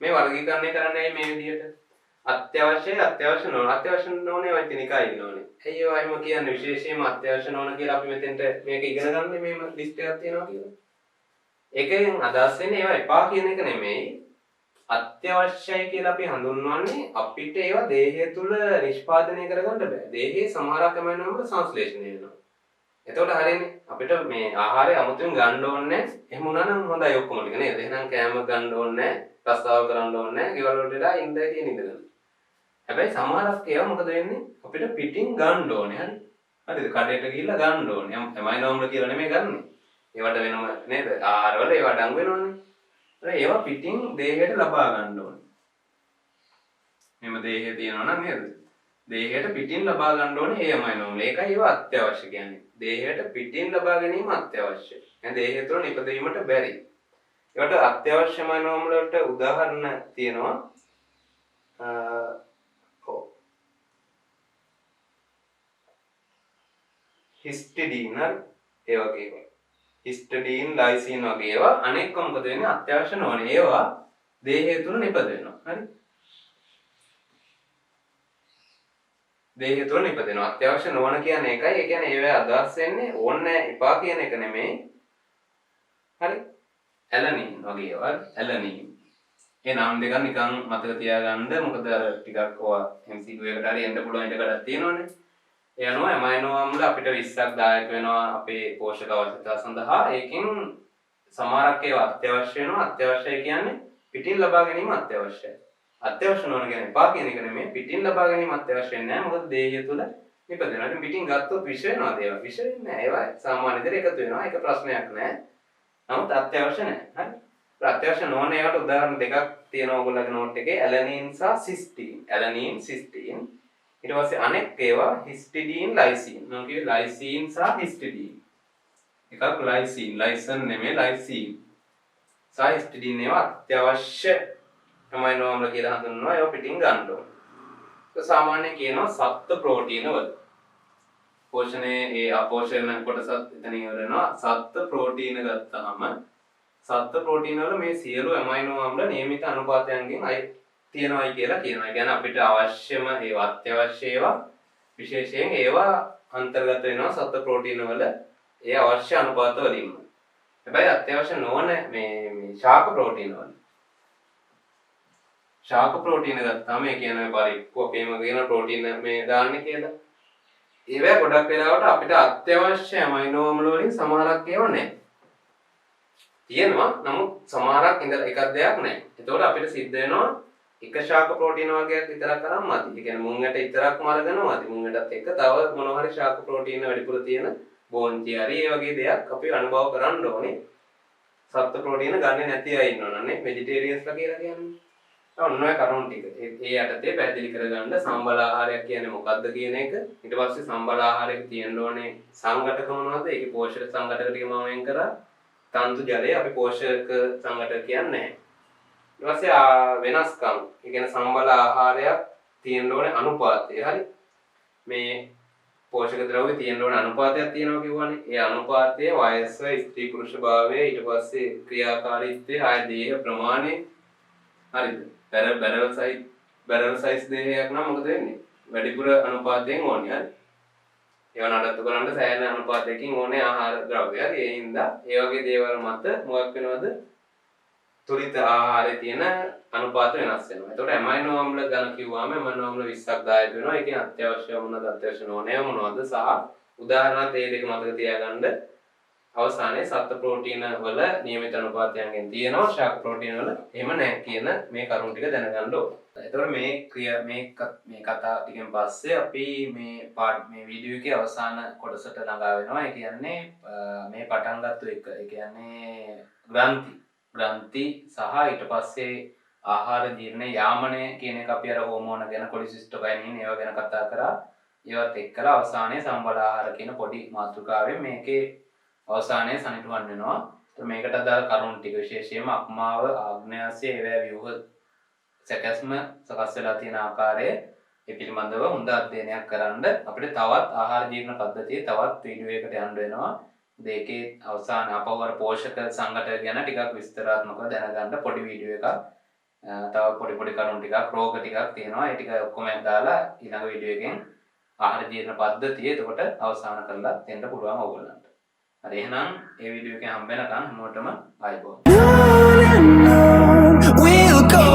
මේ වර්ගීකරණය කරන්නේ මේ විදිහට අත්‍යවශ්‍ය නොවන. අත්‍යවශ්‍ය නොවනේ වචන එකයි ඉන්නෝනේ. ඇයි ඒවා එහෙම කියන්නේ විශේෂයෙන්ම අත්‍යවශ්‍ය නොවන කියලා අපි මෙතෙන්ට මේක ඉගෙන ගන්න මේම ලිස්ට් එකක් තියෙනවා කියලා. ඒකෙන් අදහස් වෙන්නේ ඒවා එපා කියන එක නෙමෙයි. අත්‍යවශ්‍යයි කියලා අපි හඳුන්වන්නේ අපිට ඒවා දේහය තුල නිෂ්පාදනය කරගන්න බෑ. දේහයේ සමහරක් ඇමයිනෝ සංශ්ලේෂණය වෙනවා. එතකොට හරියනේ අපිට මේ ආහාරය අමුතුවෙන් ගන්න ඕනේ. එහෙම වුණා නම් හොඳයි ඔක්කොම ටික නේද? එහෙනම් කෑම ගන්න ඕනේ, රස්සාව කරන්න ඕනේ, ගෙවල් වලට වෙලා ඉඳලා තියෙන ඉඳලා. හැබැයි සමහරක් ඒවා මොකද වෙන්නේ? අපිට පිටින් ගන්න ඕනේ. හරි. හරිද? කඩේට ගිහිල්ලා ගන්න ඕනේ. ඇමයිනෝම්ල කියලා නෙමෙයි ගන්නෙ. ඒවට වෙනම නේද? ආහාරවල ඒවා ඩං වෙනවනේ. ඒවා පිටින් දේහයට ලබා ගන්න ඕනේ. මෙම දේහය තියෙනවා නම් නේද? දේහයට පිටින් ලබා ගන්න ඕනේ ඒ ඇමයිනෝම්ල. ඒකයි ඒවා අත්‍යවශ්‍ය කියන්නේ. දේහයට පිටින් ලබා ගැනීම අත්‍යවශ්‍යයි. يعني දේහය තුළ නිපදවීමට බැරි. ඒකට අත්‍යවශ්‍ය ඇමයිනෝම්ල වලට උදාහරණ තියෙනවා. හිස්ටිඩීන් ඒ වගේ ඒවා. හිස්ටිඩීන්, ලයිසින් වගේ ඒවා අනෙක් මොකද වෙන්නේ අත්‍යවශ්‍ය නොවන ඒවා දේහය තුළ නිපද වෙනවා. හරි? දේහය තුළ නිපදෙනවා. අත්‍යවශ්‍ය නොවන කියන්නේ ඒකයි. ඒ කියන්නේ ඒවැ අදහස් වෙන්නේ ඕනේ එපා කියන එක නෙමෙයි. හරි? ඇලනින් වගේ ඒවා. ඇලනින්. ඒ නම් දෙක නිකන් මතක තියාගන්න. මොකද අර ටිකක් ඔය MCQ එකට හරි එන්න පුළුවන් ඉඩකඩක් තියෙනවනේ. ඒ අනුව ඇමයිනෝ අම්ල අපිට 20ක් දායක වෙනවා අපේ පෝෂක අවශ්‍යතා සඳහා. ඒකෙන් සමහරක් ඒවා අත්‍යවශ්‍ය වෙනවා. අත්‍යවශ්‍යයි කියන්නේ පිටින් ලබා ගැනීම අත්‍යවශ්‍යයි. අත්‍යවශ්‍ය නොවන කියන්නේ එපා කියන එක නෙමෙයි. පිටින් ලබා ගැනීම අත්‍යවශ්‍ය නැහැ. මොකද දේහය තුළ නිපදෙනවා. ඉතින් පිටින් ගත්තොත් විෂ වෙනවා ඒවා. විෂ වෙන්නේ නැහැ. ඒවා සාමාන්‍ය විදිහට එකතු වෙනවා. ඒක ප්‍රශ්නයක් නැහැ. නමුත් අත්‍යවශ්‍ය නැහැ. හරි? අත්‍යවශ්‍ය නොවන ඒවාට උදාහරණ දෙකක් තියෙනවා ඔයගොල්ලෝගේ නෝට් එකේ. ඇලනින් සහ සිස්ටීන්. ඇලනින්, සිස්ටීන්. ඊට පස්සේ අනෙක් ඒවා හිස්ටිඩීන්, ලයිසින්. මම කිව්වේ ලයිසින් සහ හිස්ටිඩීන්. එකක් ලයිසින්, ලයිසන් නෙමෙයි ලයිසින්. සහ හිස්ටිඩීන් ඒවා අත්‍යවශ්‍ය ඇමයිනෝ අම්ල කියලා හඳුන්වනවා. ඒවා පිටින් ගන්න ඕනේ. ඒක සාමාන්‍යයෙන් කියනවා සත්ත්ව ප්‍රෝටීන වල. පෝෂණයේ ඒ අපෝෂණ කොටසත් එතන ඉවර වෙනවා. සත්ත්ව ප්‍රෝටීන ගත්තාම සත්ත්ව ප්‍රෝටීන වල මේ සියලු ඇමයිනෝ අම්ල නියමිත අනුපාතයන්ගෙන් අයි තියෙනවායි කියලා කියනවා. ඒ කියන්නේ අපිට අවශ්‍යම ඒවා අත්‍යවශ්‍ය ඒවා විශේෂයෙන් ඒවා අන්තර්ගත වෙනවා සත්ත්ව ප්‍රෝටීන වල ඒ අවශ්‍ය අනුපාත වලින්ම. හැබැයි අත්‍යවශ්‍ය නොවන මේ ශාක ප්‍රෝටීන වල ශාක ප්‍රෝටීන ගත්තාම ඒ කියන්නේ පරිප්පු අපේම කියන ප්‍රෝටීන මේ දාන්නේ කියලා. ඒවා ගොඩක් වෙලාවට අපිට අත්‍යවශ්‍ය ඇමයිනෝ අම්ල වලින් සමහරක් ඒවා නැහැ. තියෙනවා නමුත් සමහරක් ඉඳලා එකක් දෙයක් නැහැ. ඒතකොට අපිට සිද්ධ වෙනවා එක ශාක ප්‍රෝටීන වර්ගයක් විතරක් අරන් මදි. ඒ කියන්නේ මුං ඇට විතරක්ම අරගෙන මදි. මුං ඇටත් එක්ක තව මොනවා හරි ශාක ප්‍රෝටීන වැඩිපුර තියෙන බෝන්චි හරි ඒ වගේ දෙයක් අපි අනුභව කරන්න ඕනේ. සත්ත්ව ප්‍රෝටීන ගන්නේ නැති අය ඉන්නවනේ වෙජිටේරියන්ස්ලා කියලා කියන්නේ. ඔන්න ඔය කරුණු ටික. ඒ යටතේ පැහැදිලි කරගන්න සම්බල ආහාරයක් කියන්නේ මොකක්ද කියන එක. ඊට පස්සේ සම්බල ආහාරයක තියෙන්න ඕනේ සංඝටක මොනවද? ඒකේ පෝෂක සංඝටක ටික මම වෙන් කරා. තන්තු ජලය අපි පෝෂක සංඝටක කියන්නේ නැහැ. ඊට පස්සේ වෙනස්කම්. ඒ කියන්නේ සම්බල ආහාරයක් තියෙන්න ඕනේ අනුපාතය. හරි. මේ පෝෂක ද්‍රව්‍ය තියෙන්න ඕනේ අනුපාතයක් තියෙනවා කියවනේ. ඒ අනුපාතය වයස, ස්ත්‍රී පුරුෂ භාවය, ඊට පස්සේ ක්‍රියාකාරීත්වය, ආය දේහ ප්‍රමාණය. හරිද? බැරල් සයිස් දේහයක් නම් මොකද වෙන්නේ? වැඩිපුර අනුපාතයෙන් ඕනේ. හරි. ඒවා නඩත්තු කරන්න සෑහෙන අනුපාතයකින් ඕනේ ආහාර ද්‍රව්‍ය. හරි. ඒ හින්දා ඒ වගේ දේවල් මත මොකක් වෙනවද? තුලිත ආහාරයේ තියෙන අනුපාත වෙනස් වෙනවා. එතකොට ඇමයිනෝ අම්ල ගණ කිව්වම ඇමයිනෝ අම්ල 20ක් දායක වෙනවා. ඒකෙන් අත්‍යවශ්‍ය මොනවද අත්‍යවශ්‍ය නොනෑ මොනවද සහ උදාහරණයක් මේ දෙක මතක තියාගන්න. අවසානයේ සත්ත්ව ප්‍රෝටීන වල නියමිත අනුපාතයන්ගෙන් තියෙනවා ශාක ප්‍රෝටීන වල එහෙම නැහැ කියන මේ කරුණු ටික දැනගන්න ඕනේ. එතකොට මේ කතා ටිකෙන් පස්සේ අපි මේ වීඩියෝ එකේ අවසාන කොටසට ළඟා වෙනවා. ඒ කියන්නේ මේ පටන් ගත්ත එක. ඒ කියන්නේ ග්‍රන්ථි සහ ඊට පස්සේ ආහාර ජීර්ණ යාමනය කියන එක අපි අර හෝමෝන ගැන කොලිසිස්ටෝකයිනින් ඒවා ගැන කතා කරා. ඒවත් එක්කලා අවසානයේ සම්බල ආහාර කියන පොඩි මාතෘකාවෙන් මේකේ අවසානයේ සනිටුවන් වෙනවා. මේකට අදාළ කරුණු ටික විශේෂයෙන්ම අක්මාව ආග්නේයස්ය ඒවැ ව්‍යුහ සැකස්ම සකස් වෙලා තියෙන ආකාරය ඒ පිළිබඳව හොඳ අධ්‍යයනයක් කරන්න අපිට තවත් ආහාර ජීර්ණ පද්ධතියේ තවත් වීඩියෝ එකකට යන්න වෙනවා. දෙකේ අවසාන අපවර පෝෂක සංඝටක ගැන ටිකක් විස්තරාත්මකව දැනගන්න පොඩි වීඩියෝ එකක් තව පොඩි කරුණු ටිකක් රෝග ටිකක් තියෙනවා. ඒ ටික ඔක්කොම දාලා ඊළඟ වීඩියෝ එකෙන් ආහාර ජීර්ණ පද්ධතිය එතකොට අවසන් කරලා දෙන්න පුළුවන් ඕගොල්ලන්ට. හරි එහෙනම් මේ වීඩියෝ එකෙන් හම්බ වෙනකන් හැමෝටම ආයිබෝන්. We'll go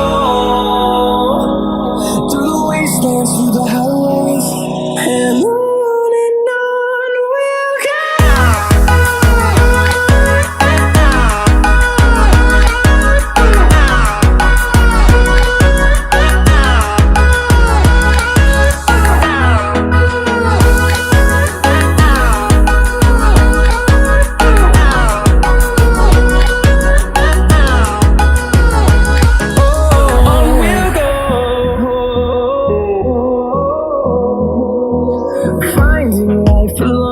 through the wastelands, through the highways, and on we'll go. Finding life alone.